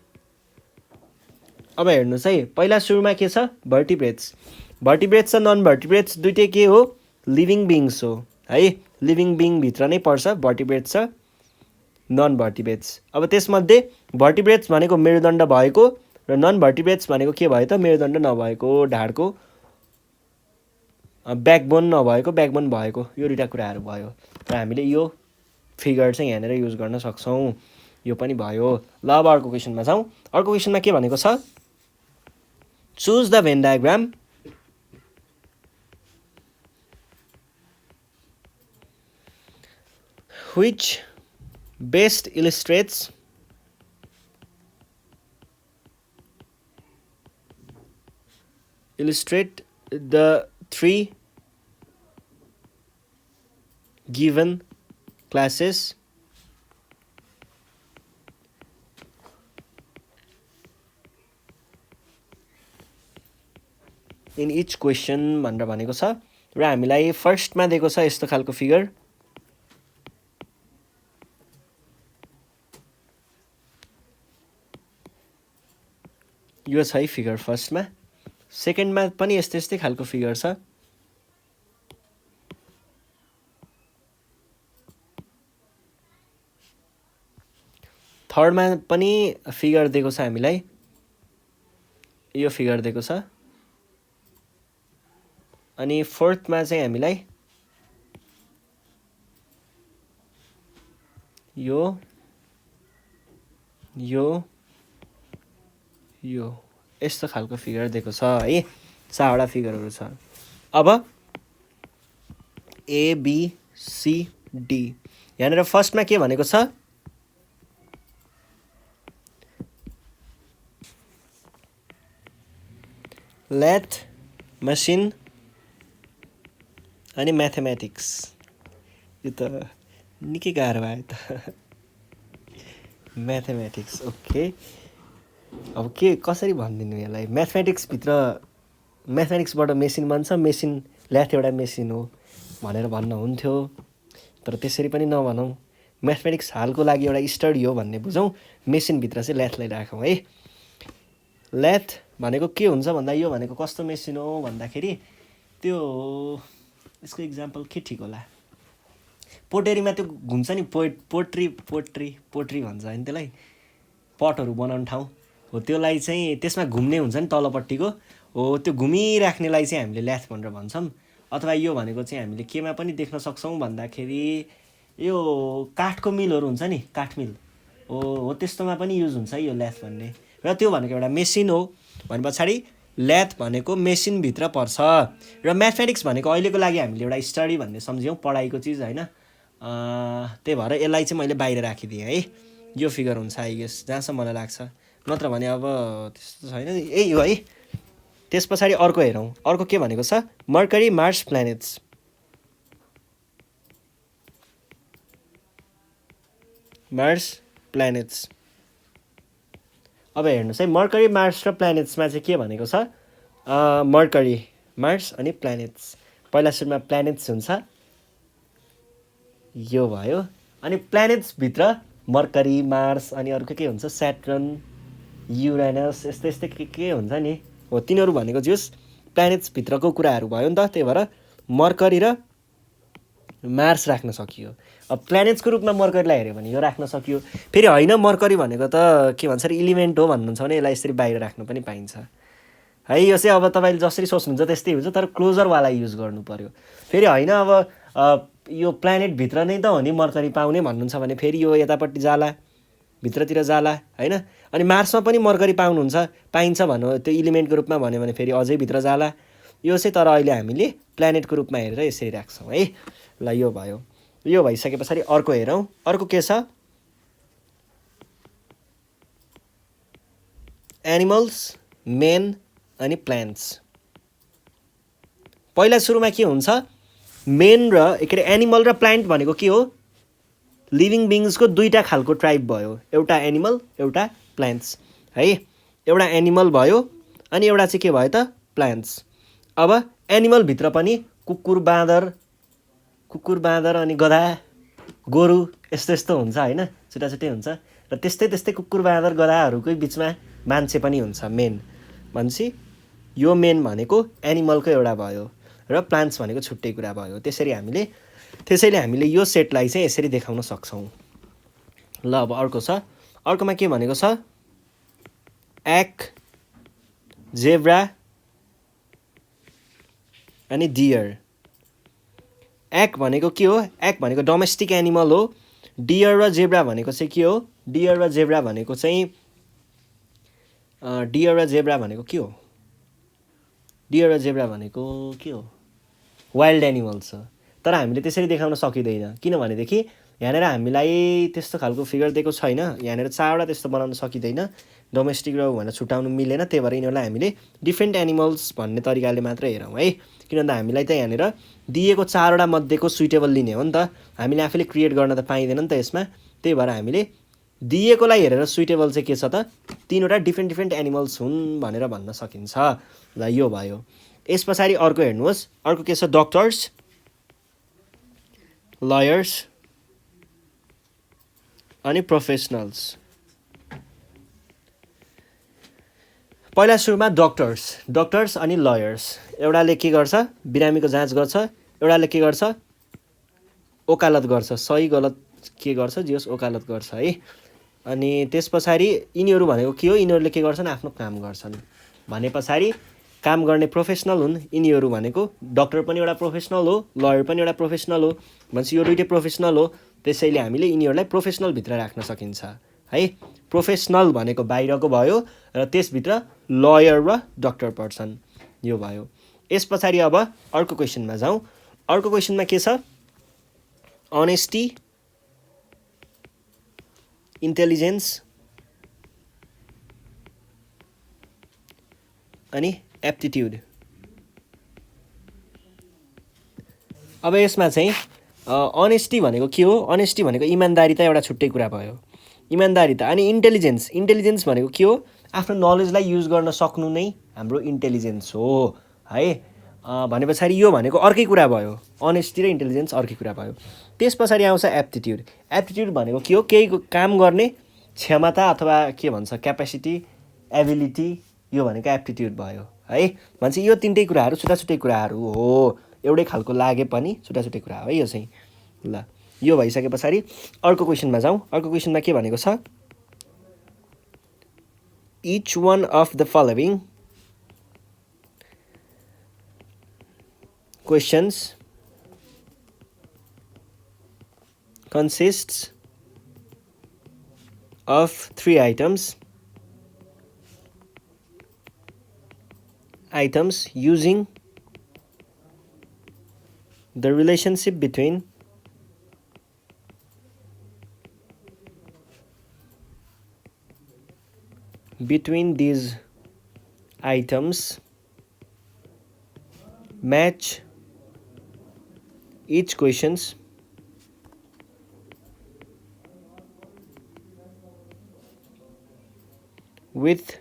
अब हेर्नुहोस् है, पहिला सुरुमा के छ, भर्टिब्रेट्स र नन भर्टिब्रेट्स दुइटै के हो, लिभिङ बिङ्स हो है। लिभिङ बिङभित्र नै पर्छ भर्टिब्रेट्स र नन भर्टिब्रेट्स। अब त्यसमध्ये भर्टिब्रेट्स भनेको मेरुदण्ड भएको, र नन भर्टिब्रेट्स भनेको के भयो त, मेरुदण्ड नभएको, ढाडको ब्याकबोन नभएको, ब्याकबोन भएको, यो दुईवटा कुराहरू भयो। र हामीले यो फिगर चाहिँ यहाँनिर युज गर्न सक्छौँ, यो पनि भयो। ल, अब अर्को क्वेसनमा जाउँ। अर्को क्वेसनमा के भनेको छ, choose the van diagram which best illustrate the three given classes in each question भनेर भनेको छ र हामीलाई फर्स्टमा दिएको छ यस्तो खालको फिगर। यो छ है फिगर फर्स्टमा। सेकेन्डमा पनि यस्तै यस्तै खालको फिगर छ। थर्डमा पनि फिगर दिएको छ हामीलाई, यो फिगर दिएको छ। अनि फोर्थमा चाहिँ हामीलाई यो यस्तो खालको फिगर दिएको छ है। 4वटा फिगरहरू छ। अब ABCD यहाँनिर फर्स्टमा के भनेको छ, ल्याथ, मसिन अनि म्याथमेटिक्स। यो त निकै गाह्रो भयो त। Mathematics okay. अब के कसरी भनिदिनु यसलाई। म्याथमेटिक्सबाट मेसिन बन्छ, मेसिन ल्याथ एउटा मेसिन हो भनेर भन्न हुन्थ्यो, तर त्यसरी पनि नभनौँ। म्याथमेटिक्स हालको लागि एउटा स्टडी हो भन्ने बुझौँ, मेसिनभित्र चाहिँ ल्याथलाई राखौँ है। ल्याथ भनेको के हुन्छ भन्दा यो भनेको कस्तो मेसिन हो भन्दाखेरि त्यो यसको इक्जाम्पल के ठिक होला, पोटेरीमा त्यो घुम्छ नि, पोट्री भन्छ होइन त्यसलाई, पटहरू बनाउने ठाउँ हो, त्यसलाई चाहिँ त्यसमा घुम्ने हुन्छ नि तलपट्टिको हो, त्यो घुमिराख्नेलाई चाहिँ हामीले ल्याथ भनेर भन्छौँ। अथवा यो भनेको चाहिँ हामीले केमा पनि देख्न सक्छौँ भन्दाखेरि यो काठको मिलहरू हुन्छ नि, काठ मिल हो त्यस्तोमा पनि युज हुन्छ यो ल्याथ भन्ने। र त्यो भनेको एउटा मेसिन हो भने पछाडि ल्याथ भनेको मेसिनभित्र पर्छ। र म्याथमेटिक्स भनेको अहिलेको लागि हामीले एउटा स्टडी भन्ने सम्झ्यौँ, पढाइको चिज होइन। त्यही भएर यसलाई चाहिँ मैले बाहिर राखिदिएँ है। यो फिगर हुन्छ आई गेस जहाँसम्म मलाई लाग्छ, नत्र भने अब त्यस्तो छैन यही हो है। त्यस पछाडि अर्को हेरौँ। अर्को के भनेको छ, mercury, Mars, planets. Mars, planets. अब हेर्नुहोस् है, मर्करी, मार्स र प्लानेट्समा चाहिँ के भनेको छ, मर्करी, मार्स अनि प्लानेट्स। पहिला सुरुमा प्लानेट्स हुन्छ, यो भयो। अनि प्लानेट्सभित्र मर्करी, मार्स अनि अर्को के हुन्छ, स्याटर्न, युरेनस, यस्तै यस्तै के हुन्छ नि हो, तिनीहरू भनेको जस प्लानेट्सभित्रको कुराहरू भयो नि त। त्यही भएर मर्करी र मार्स राख्न सकियो। अब प्लानेट्सको रूपमा मर्करीलाई हेऱ्यो भने यो राख्न सकियो। फेरि होइन, मर्करी भनेको त के भन्छ अरे इलिमेन्ट हो भन्नुहुन्छ भने यसलाई यसरी बाहिर राख्नु पनि पाइन्छ है। यो चाहिँ अब तपाईँले जसरी सोच्नुहुन्छ त्यस्तै हुन्छ, तर क्लोजरवाला युज गर्नु पर्यो। फेरि होइन अब यो प्लानेटभित्र नै त हो नि मर्करी पाउने भन्नुहुन्छ भने फेरि यो यतापट्टि जाला, भित्रतिर जाला होइन। अनि मार्समा पनि मर्करी पाइन्छ भन्नु, त्यो इलिमेन्टको रूपमा भन्यो भने फेरि अझै भित्र जाला। यो चाहिँ तर अहिले हामीले प्लानेटको रूपमा हेरेर यसरी राख्छौँ है। ल यो भयो। यो भइसके पछाडि अर्को हेरौँ। अर्को के छ, एनिमल्स, मेन अनि प्लान्ट्स। पहिला सुरुमा के हुन्छ, मेन र के अरे एनिमल र प्लान्ट भनेको के हो, लिभिङ बिङ्सको दुईवटा खालको ट्राइब भयो, एउटा एनिमल एउटा प्लान्ट्स है। एउटा एनिमल भयो अनि एउटा चाहिँ के भयो त, प्लान्ट्स। अब एनिमलभित्र पनि कुकुर, बाँदर अनि गधा, गोरु यस्तो यस्तो हुन्छ होइन, छुट्टा छुट्टै हुन्छ। र त्यस्तै त्यस्तै कुकुर, बाँदर, गधाहरूकै बिचमा मान्छे पनि हुन्छ। मेन भनेपछि यो मेन भनेको एनिमलको एउटा भयो र प्लान्ट्स भनेको छुट्टै कुरा भयो। त्यसैले हामीले यो सेटलाई चाहिँ यसरी देखाउन सक्छौँ। ल अब अर्को छ। अर्कोमा के भनेको छ, एक्, जेब्रा अनि डियर। एक् भनेको के हो, एक् भनेको डोमेस्टिक एनिमल हो। डियर र जेब्रा भनेको चाहिँ के हो, डियर र जेब्रा भनेको के हो, वाइल्ड एनिमल्स हो। तर हामीले त्यसरी देखाउन सकिँदैन, किनभनेदेखि यहाँनिर हामीलाई त्यस्तो खालको फिगर दिएको छैन। यहाँनिर 4वटा त्यस्तो बनाउन सकिँदैन, डोमेस्टिक र भनेर छुट्याउनु मिलेन। त्यही भएर यिनीहरूलाई हामीले डिफ्रेन्ट एनिमल्स भन्ने तरिकाले मात्र हेरौँ है। किन भन्दा हामीलाई त यहाँनिर दिएको 4वटा मध्येको सुइटेबल लिने हो नि त, हामीले आफैले क्रिएट गर्न त पाइँदैन नि त यसमा। त्यही भएर हामीले दिएकोलाई हेरेर सुइटेबल चाहिँ के छ त, 3वटा डिफ्रेन्ट एनिमल्स हुन् भनेर भन्न सकिन्छ। ल यो भयो। यस पछाडि अर्को हेर्नुहोस्, अर्को के छ डक्टर्स, लयर्स अनि प्रोफेसनल्स। पहिला सुरुमा डक्टर्स अनि लयर्स। एउटाले के गर्छ, बिरामीको जाँच गर्छ, एउटाले के गर्छ, वकालत गर्छ, सही गलत के गर्छ, जे होस् वकालत गर्छ है। अनि त्यस पछाडि यिनीहरू भनेको के हो, यिनीहरूले के गर्छन्, आफ्नो काम गर्छन् भने पछाडि काम गर्ने प्रोफेसनल हुन् यिनीहरू भनेको। डक्टर पनि एउटा प्रोफेसनल हो, लयर पनि एउटा प्रोफेसनल हो, भनेपछि यो दुइटै प्रोफेसनल हो, त्यसैले हामीले यिनीहरूलाई प्रोफेसनलभित्र राख्न सकिन्छ है। प्रोफेसनल भनेको बाहिरको भयो र त्यसभित्र लयर र डक्टर पर्छन्, यो भयो। यस पछाडि अब अर्को क्वेसनमा जाउँ। अर्को क्वेसनमा के छ, अनेस्टी, इन्टेलिजेन्स अनि एप्टिट्युड। अब यसमा चाहिँ अनेस्टी भनेको के हो, अनेस्टी भनेको इमान्दारिता एउटा छुट्टै कुरा भयो, इमान्दारिता। अनि इन्टेलिजेन्स भनेको के हो, आफ्नो नलेजलाई युज गर्न सक्नु नै हाम्रो इन्टेलिजेन्स हो है। भने पछाडि यो भनेको अर्कै कुरा भयो, अनेस्टी र इन्टेलिजेन्स अर्कै कुरा भयो। त्यस पछाडि आउँछ एप्टिट्युड। एप्टिट्युड भनेको के हो, केही काम गर्ने क्षमता अथवा के भन्छ क्यापेसिटी, एबिलिटी, यो भनेको एप्टिट्युड भयो है। भन्छ यो तिनटै कुराहरू छुट्टा कुराहरू हो, एउटै खालको लागे पनि छुट्टा कुरा हो है यो चाहिँ। ल यो भइसके पछाडि अर्को क्वेसनमा जाउँ। अर्को क्वेसनमा के भनेको छ, each one of the following questions consists of 3 items using the relationship between these items match each questions with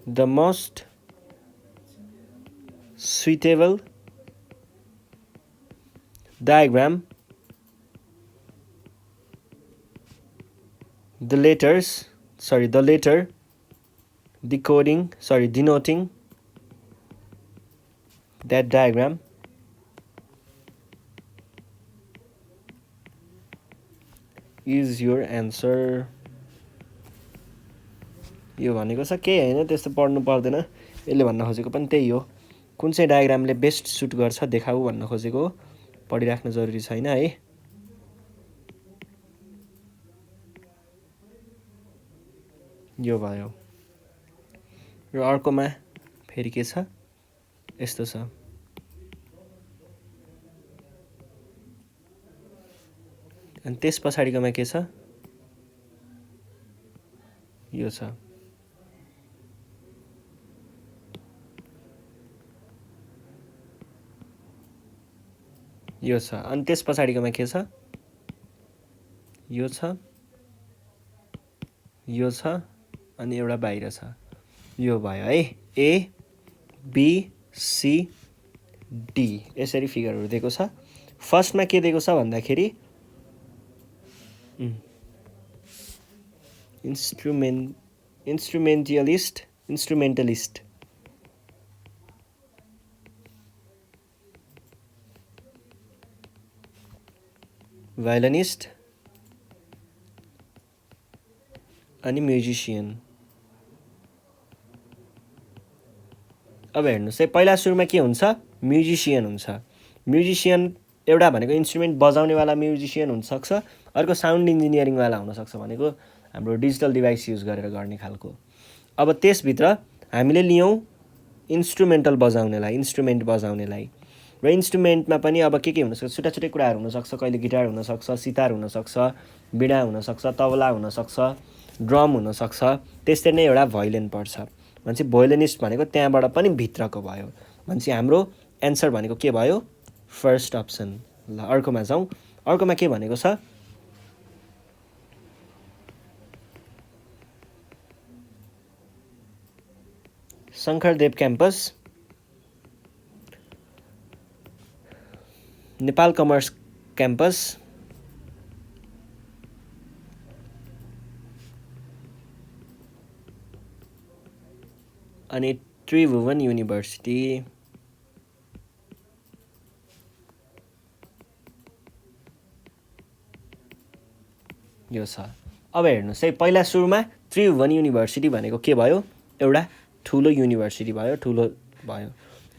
the most suitable diagram. The letter denoting that diagram is your answer। यो भनेको छ केही होइन, त्यस्तो पढ्नु पर्दैन, यसले भन्न खोजेको पनि त्यही हो, कुन चाहिँ डायग्रामले बेस्ट सुट गर्छ देखाऊ भन्न खोजेको हो, पढिराख्न जरुरी छैन है। यो भयो। र अर्कोमा फेरि के छ, यस्तो छ, अनि त्यस पछाडिकोमा के छ, यो छ। यो छ, अनि त्यस पछाडिकोमा के छ, यो छ, यो छ, अनि एउटा बाहिर छ, यो भयो है। ए बी सी डी यसरी फिगरहरू दिएको छ। फर्स्टमा के दिएको छ भन्दाखेरि इन्स्ट्रुमेन्टलिस्ट, भायोलिनिस्ट अनि म्युजिसियन। अब हेर्नुहोस् है, पहिला सुरुमा के हुन्छ, म्युजिसियन हुन्छ। म्युजिसियन एउटा भनेको इन्स्ट्रुमेन्ट बजाउनेवाला म्युजिसियन हुनसक्छ, अर्को साउन्ड इन्जिनियरिङवाला हुनसक्छ, भनेको हाम्रो डिजिटल डिभाइस युज गरेर गर्ने खालको। अब त्यसभित्र हामीले लियौँ इन्स्ट्रुमेन्ट बजाउनेलाई, र इन्स्ट्रुमेन्टमा पनि अब के हुनसक्छ, छुट्टै कुराहरू हुनसक्छ, कहिले गिटार हुनसक्छ, सितार हुनसक्छ, बिडा हुनसक्छ, तबला हुनसक्छ, ड्रम हुनसक्छ। त्यस्तै नै एउटा भोइलिन पर्छ, भनेपछि भोइलिनिस्ट भनेको त्यहाँबाट पनि भित्रको भयो, भनेपछि हाम्रो एन्सर भनेको के भयो, फर्स्ट अप्सन। ल अर्कोमा जाउँ। अर्कोमा के भनेको छ, Sankardev campus Nepal commerce campus, अनि त्रिभुवन युनिभर्सिटी, यो छ। अब हेर्नुहोस् है, पहिला सुरुमा त्रिभुवन युनिभर्सिटी भनेको के भयो, एउटा ठुलो युनिभर्सिटी भयो, ठुलो भयो,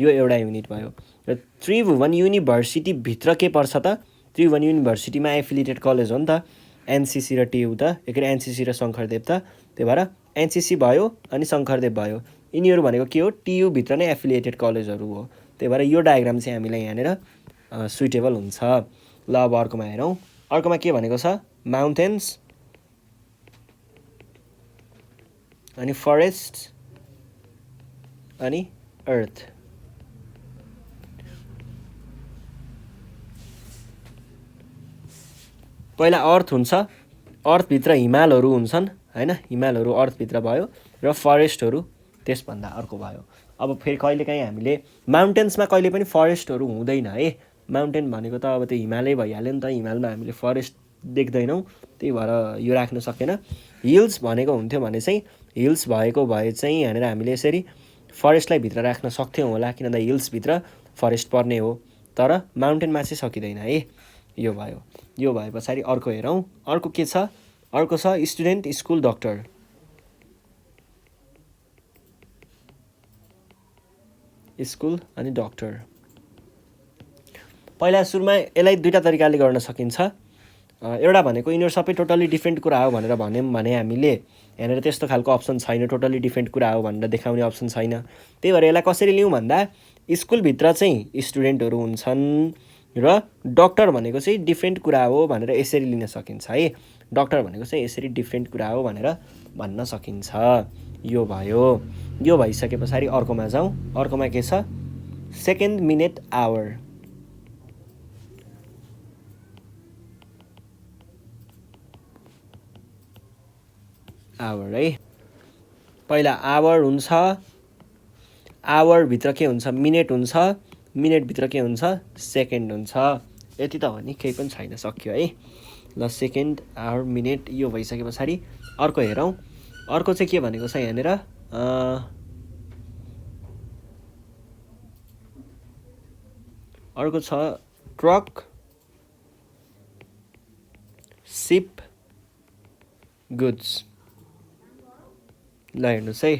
यो एउटा युनिट भयो। र त्रिभुवन युनिभर्सिटीभित्र के पर्छ त, त्रिभुवन युनिभर्सिटीमा एफिलिएटेड कलेज हो नि त, एनसिसी र टियु त, के अरे एनसिसी र शङ्करदेव त, त्यही भएर एनसिसी भयो अनि शङ्करदेव भयो, यिनीहरू भनेको के हो, टियुभित्र नै एफिलिएटेड कलेजहरू हो। त्यही भएर यो डायग्राम चाहिँ हामीलाई यहाँनिर सुइटेबल हुन्छ। ल अब अर्कोमा हेरौँ, अर्कोमा के भनेको छ, माउन्टेन्स अनि फरेस्ट अनि अर्थ। पहिला अर्थ हुन्छ, अर्थभित्र हिमालहरू हुन्छन् होइन, हिमालहरू अर्थभित्र भयो, र फरेस्टहरू त्यसभन्दा अर्को भयो। अब फेरि कहिलेकाहीँ हामीले माउन्टेन्समा कहिले पनि फरेस्टहरू हुँदैन है, माउन्टेन भनेको त अब त्यो हिमालै भइहाल्यो नि त, हिमालमा हामीले फरेस्ट देख्दैनौँ, त्यही भएर यो राख्न सकेन। हिल्स भनेको हुन्थ्यो भने चाहिँ, हिल्स भएको भए चाहिँ यहाँनिर हामीले यसरी फरेस्टलाई भित्र राख्न सक्थ्यौँ होला, किनभने हिल्सभित्र फरेस्ट पर्ने हो, तर माउन्टेनमा चाहिँ सकिँदैन है। यो भयो, यो भए पछाडि अर्को हेरौँ, अर्को के छ, अर्को छ स्टुडेन्ट स्कुल डक्टर। स्कुल अनि डक्टर, पहिला सुरुमा यसलाई दुईवटा तरिकाले गर्न सकिन्छ। एउटा भनेको यिनीहरू सबै टोटल्ली डिफ्रेन्ट कुरा हो भनेर भन्यौँ भने हामीले यहाँनिर त्यस्तो खालको अप्सन छैन, टोटल्ली डिफ्रेन्ट कुरा हो भनेर देखाउने अप्सन छैन। त्यही भएर यसलाई कसरी लिउँ भन्दा, स्कुलभित्र चाहिँ स्टुडेन्टहरू हुन्छन् र डक्टर भनेको चाहिँ डिफ्रेन्ट कुरा हो भनेर यसरी लिन सकिन्छ है, डक्टर भनेको चाहिँ यसरी डिफ्रेन्ट कुरा हो भनेर भन्न सकिन्छ। यो भयो, यो भइसके पछाडि अर्कोमा जाउँ, अर्कोमा के छ, सेकेन्ड, मिनेट, आवर। आवर है, पहिला आवर हुन्छ, आवरभित्र के हुन्छ, मिनेट हुन्छ, मिनेटभित्र के हुन्छ, सेकेन्ड हुन्छ। यति त हो नि, केही पनि छैन, सक्यो है। ल सेकेन्ड, आवर, मिनेट, यो भइसके पछाडि अर्को हेरौँ, अर्को चाहिँ के भनेको छ यहाँनिर, अर्को छ ट्रक, सिप, गुड्स। ल हेर्नुहोस् है,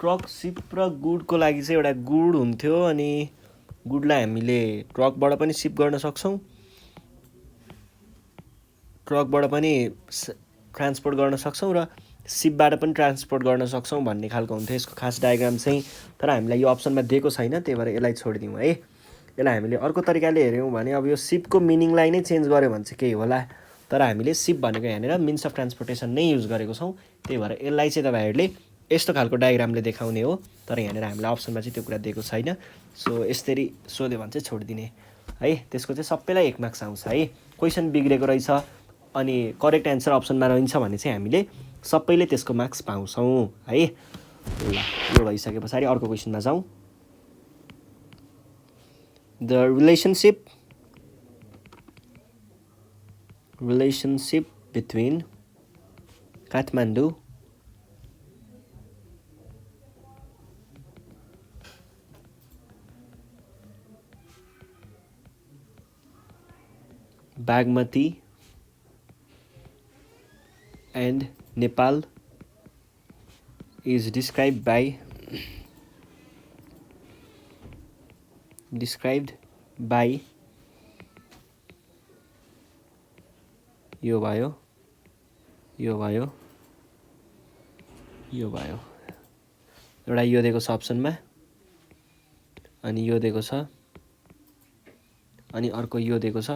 ट्रक, सिप र गुडको लागि चाहिँ एउटा गुड हुन्थ्यो, अनि गुडलाई हामीले ट्रकबाट पनि सिप गर्न सक्छौँ, ट्रकबाट पनि ट्रान्सपोर्ट गर्न सक्छौँ, र सिपबाट पनि ट्रान्सपोर्ट गर्न सक्छौँ भन्ने खालको हुन्थ्यो यसको खास डायग्राम चाहिँ। तर हामीलाई यो अप्सनमा दिएको छैन, त्यही भएर यसलाई छोडिदिउँ है। यसलाई हामीले अर्को तरिकाले हेऱ्यौँ भने, अब यो सिपको मिनिङलाई नै चेन्ज गऱ्यो भने चाहिँ केही होला, तर हामीले सिप भनेको यहाँनिर मिन्स अफ ट्रान्सपोर्टेसन नै युज गरेको छौँ, त्यही भएर यसलाई चाहिँ तपाईँहरूले यस्तो खालको डायग्रामले देखाउने हो, तर यहाँनिर हामीलाई अप्सनमा चाहिँ त्यो कुरा दिएको छैन। सो यसरी सोध्यो भने चाहिँ छोडिदिने है, त्यसको चाहिँ सबैलाई 1 मार्क्स आउँछ है। क्वेसन बिग्रेको रहेछ अनि करेक्ट एन्सर अप्सनमा रहन्छ भने चाहिँ हामीले सबैले त्यसको मार्क्स पाउँछौँ है। ल यो भइसके पछाडि अर्को क्वेसनमा जाउँ। The relationship between Kathmandu Bagmati and Nepal is described by यो भयो, यो भयो, यो भयो, एउटा यो दिएको छ अप्सनमा, अनि यो दिएको छ, अनि अर्को यो दिएको छ।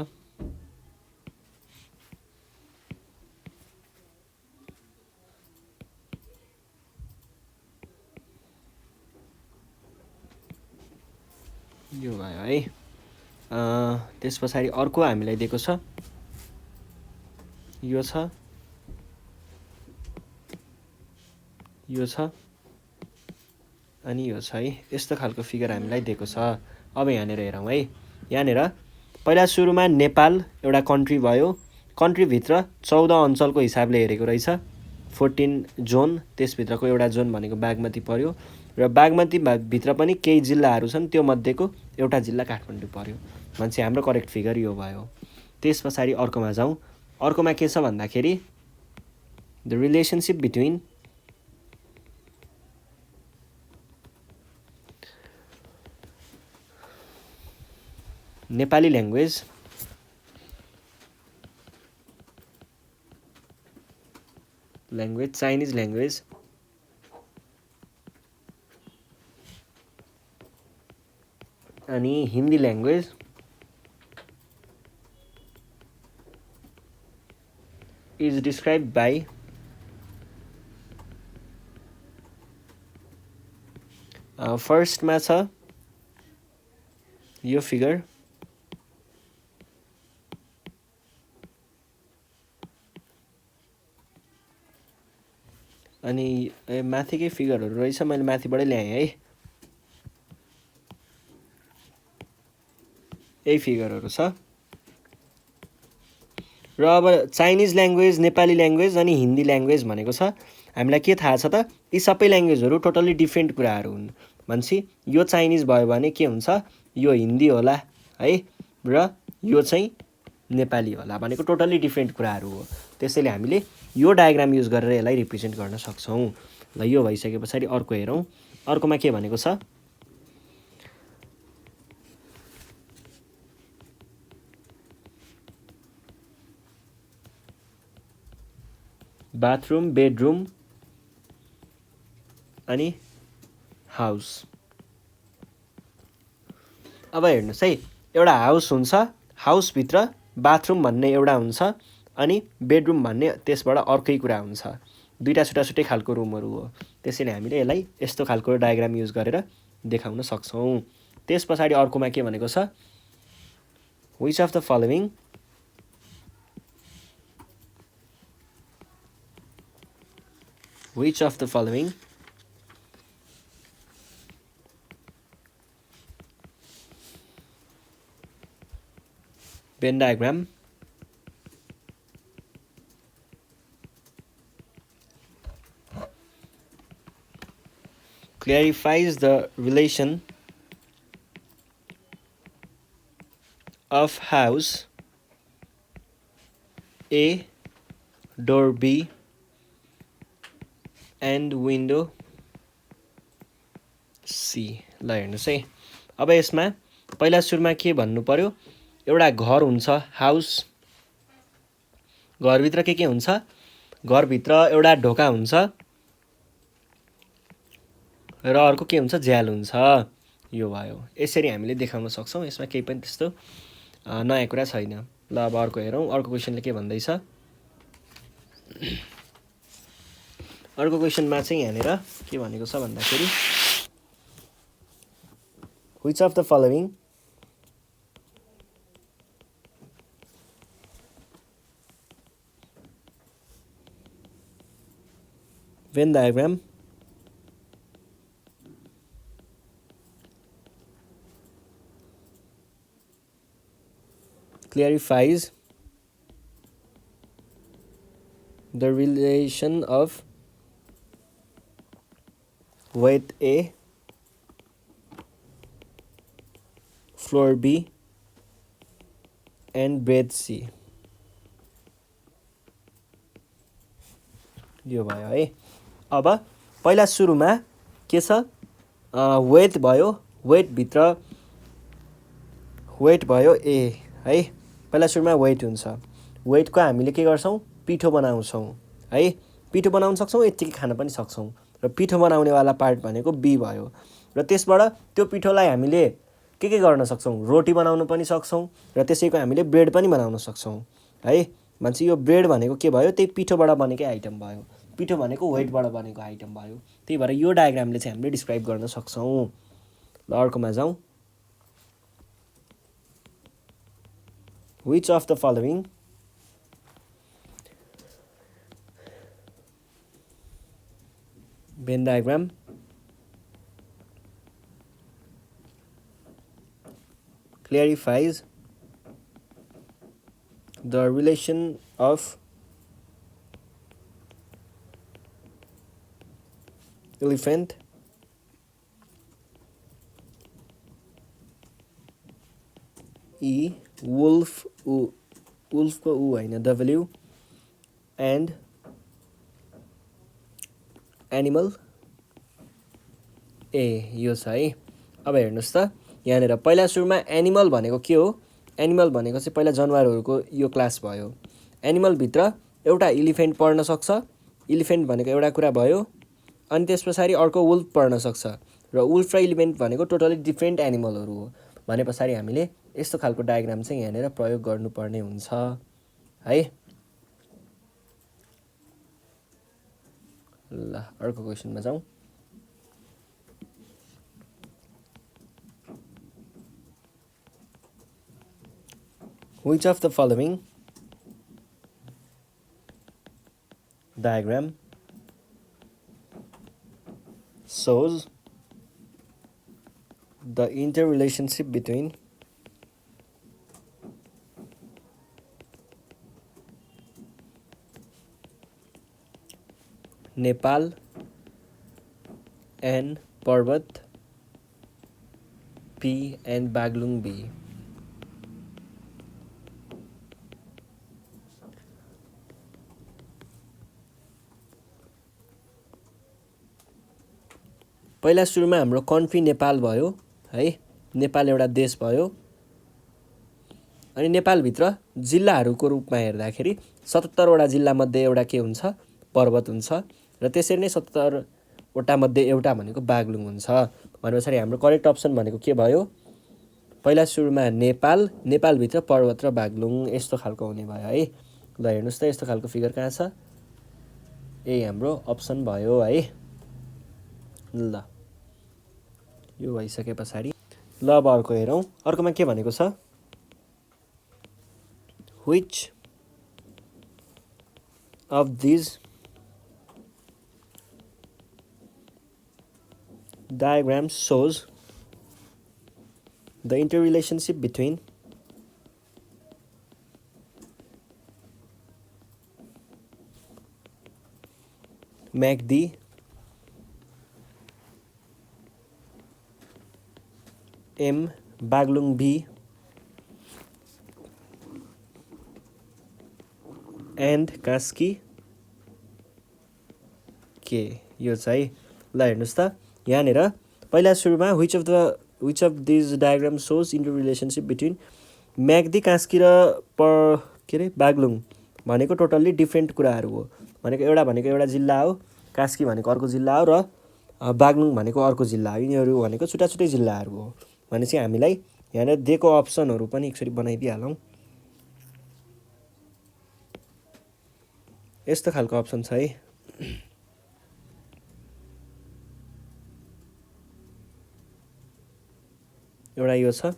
यो भयो है। त्यस पछाडि अर्को हामीलाई दिएको छ, यो छ, यो छ, अनि यो छ है। यस्तो खालको फिगर हामीलाई दिएको छ। अब यहाँनिर हेरौँ है, यहाँनिर पहिला सुरुमा नेपाल एउटा कन्ट्री भयो, कन्ट्रीभित्र 14 अञ्चलको हिसाबले हेरेको रहेछ, 14 जोन, त्यसभित्रको एउटा जोन भनेको बागमती पर्यो र बागमती भित्र पनि केही जिल्लाहरू छन्, त्यो मध्येको एउटा जिल्ला काठमाडौँ पर्यो भनेपछि हाम्रो करेक्ट फिगर यो भयो। त्यस पछाडि अर्कोमा जाउँ। अर्कोमा के छ भन्दाखेरि the relationship between Nepali language Chinese language अनि Hindi language is described by फर्स्टमा छ यो फिगर, अनि माथिकै फिगरहरू रहेछ, मैले माथिबाटै ल्याएँ है, यही फिगरहरू छ। र अब चाइनिज ल्याङ्ग्वेज, नेपाली ल्याङ्ग्वेज अनि हिन्दी ल्याङ्ग्वेज भनेको छ, हामीलाई के थाहा छ त, यी सबै ल्याङ्ग्वेजहरू टोटल्ली डिफ्रेन्ट कुराहरू हुन् भनेपछि यो चाइनिज भयो भने के हुन्छ, यो हिन्दी होला है, र यो चाहिँ नेपाली होला भनेको टोटल्ली डिफ्रेन्ट कुराहरू हो। त्यसैले हामीले यो डायग्राम युज गरेर यसलाई रिप्रेजेन्ट गर्न सक्छौँ। ल यो भइसके पछाडि अर्को हेरौँ। अर्कोमा के भनेको छ, बाथरुम, बेडरुम अनि हाउस। अब हेर्नुहोस् है, एउटा हाउस हुन्छ, हाउसभित्र बाथरुम भन्ने एउटा हुन्छ अनि बेडरुम भन्ने त्यसबाट अर्कै कुरा हुन्छ, दुईवटा छुट्टै खालको रुमहरू हो। त्यसैले हामीले यसलाई यस्तो खालको डायग्राम युज गरेर देखाउन सक्छौँ। त्यस पछाडि अर्कोमा के भनेको छ, which of the following Venn diagram clarifies the relation of house A, door B and window C। ल हेर्नुहोस् है, अब यसमा पहिला सुरुमा के भन्नु पर्यो, एउटा घर हुन्छ हाउस, घरभित्र के हुन्छ, घरभित्र एउटा ढोका हुन्छ र अर्को के हुन्छ, झ्याल हुन्छ, यो भयो। यसरी हामीले देखाउन सक्छौँ, यसमा केही पनि त्यस्तो नयाँ कुरा छैन। ल अब अर्को हेरौँ, अर्को क्वेसनले के भन्दैछ। अर्को क्वेसनमा चाहिँ यहाँनिर के भनेको छ भन्दाखेरि which of the following Venn diagram clarifies the relation of width A, floor B and breadth C। यो भयो है। अब पहिला सुरुमा के छ, वेट भयो, वेटभित्र वेट भयो ए है, पहिला सुरुमा वेट हुन्छ, वेटको हामीले के गर्छौँ, पिठो बनाउँछौँ है, पिठो बनाउन सक्छौँ, यत्तिकै खान पनि सक्छौँ, र पिठो बनाउनेवाला पार्ट भनेको बी भयो, र त्यसबाट त्यो पिठोलाई हामीले के गर्न सक्छौँ, रोटी बनाउन पनि सक्छौँ र त्यसैको हामीले ब्रेड पनि बनाउन सक्छौँ है। भनेपछि यो ब्रेड भनेको के भयो, त्यही पिठोबाट बनेकै आइटम भयो, पिठो भनेको वेटबाट बनेको आइटम भयो। त्यही भएर यो डायग्रामले चाहिँ हामीले डिस्क्राइब गर्न सक्छौँ। ल अर्कोमा जाउँ। Which of the following Venn diagram clarifies the relation of elephant wolf wolf को होइन W and animal ए यो छ है। अब हेर्नुहोस् त यहाँनिर पहिला सुरुमा एनिमल भनेको के हो? एनिमल भनेको चाहिँ पहिला जनावरहरूको यो क्लास भयो। एनिमलभित्र एउटा इलिफेन्ट पर्न सक्छ, इलिफेन्ट भनेको एउटा कुरा भयो, अनि त्यस पछाडि अर्को वुल्फ पर्न सक्छ र वुल्फ र इलिफेन्ट भनेको टोटली डिफ्रेन्ट एनिमलहरू हो भने पछाडि हामीले यस्तो खालको डायग्राम चाहिँ यहाँनिर प्रयोग गर्नुपर्ने हुन्छ है। ल अर्को क्वेसनमा जाउँ। Which of the following diagram shows the interrelationship between Nepal and Parbat P and Baglung B? पहिला सुरुमा हाम्रो कन्ट्री नेपाल भयो है। नेपाल एउटा देश भयो अनि नेपालभित्र जिल्लाहरूको रूपमा हेर्दाखेरि 77 वटा जिल्लामध्ये एउटा के हुन्छ? पर्वत हुन्छ र त्यसरी नै 77 वटा मध्ये एउटा भनेको बागलुङ हुन्छ भनेपछि हाम्रो करेक्ट अप्सन भनेको के भयो? पहिला सुरुमा नेपाल, नेपालभित्र पर्वत र बागलुङ यस्तो खालको हुने भयो है। ल हेर्नुहोस् त यस्तो खालको फिगर कहाँ छ? ए हाम्रो अप्सन भयो है। ल यो भइसके पछाडि ल अब अर्को हेरौँ। अर्कोमा के भनेको छ? Which of these diagrams shows the interrelationship between MACD M Baglung B and Kasky K? यो चाहिँ ल हेर्नुहोस् त यहाँनिर पहिला सुरुमा which of these diagrams shows interrelationship between MACD Kaski र के अरे बागलुङ भनेको टोटल्ली डिफ्रेन्ट कुराहरू हो भनेको एउटा एउटा जिल्ला हो, कास्की भनेको अर्को जिल्ला हो र बागलुङ भनेको अर्को जिल्ला हो। यिनीहरू भनेको छुट्टा छुट्टै जिल्लाहरू हो भनेपछि हामीलाई यहाँनिर दिएको अप्सनहरू पनि एकचोटि बनाइदिइहालौँ। यस्तो खालको अप्सन छ है। एउटा यो छ,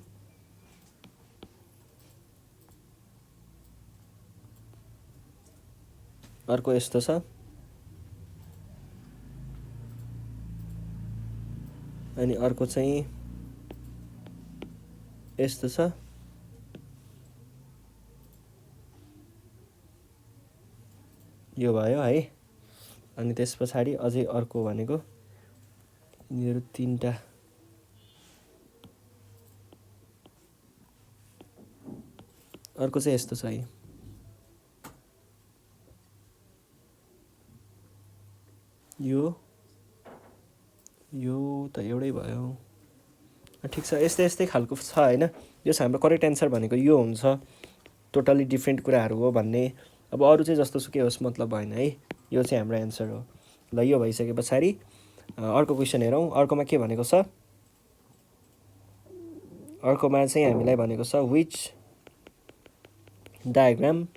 अर्को यस्तो छ अनि अर्को चाहिँ यस्तो छ। यो भयो है। अनि त्यस पछाडि अझै अर्को भनेको यिनीहरू तीनटा अर्को चाहिँ यस्तो छ है। यो त एउटै भयो। ठिक छ, यस्तै यस्तै खालको छ होइन। यो चाहिँ हाम्रो करेक्ट एन्सर भनेको यो हुन्छ, टोटली डिफ्रेन्ट कुराहरू हो भन्ने। अब अरू चाहिँ जस्तो सुकै होस् मतलब भएन है। यो चाहिँ हाम्रो एन्सर हो। ल यो भइसके पछाडि अर्को क्वेसन हेरौँ। अर्कोमा के भनेको छ? अर्कोमा चाहिँ हामीलाई भनेको छ which diagram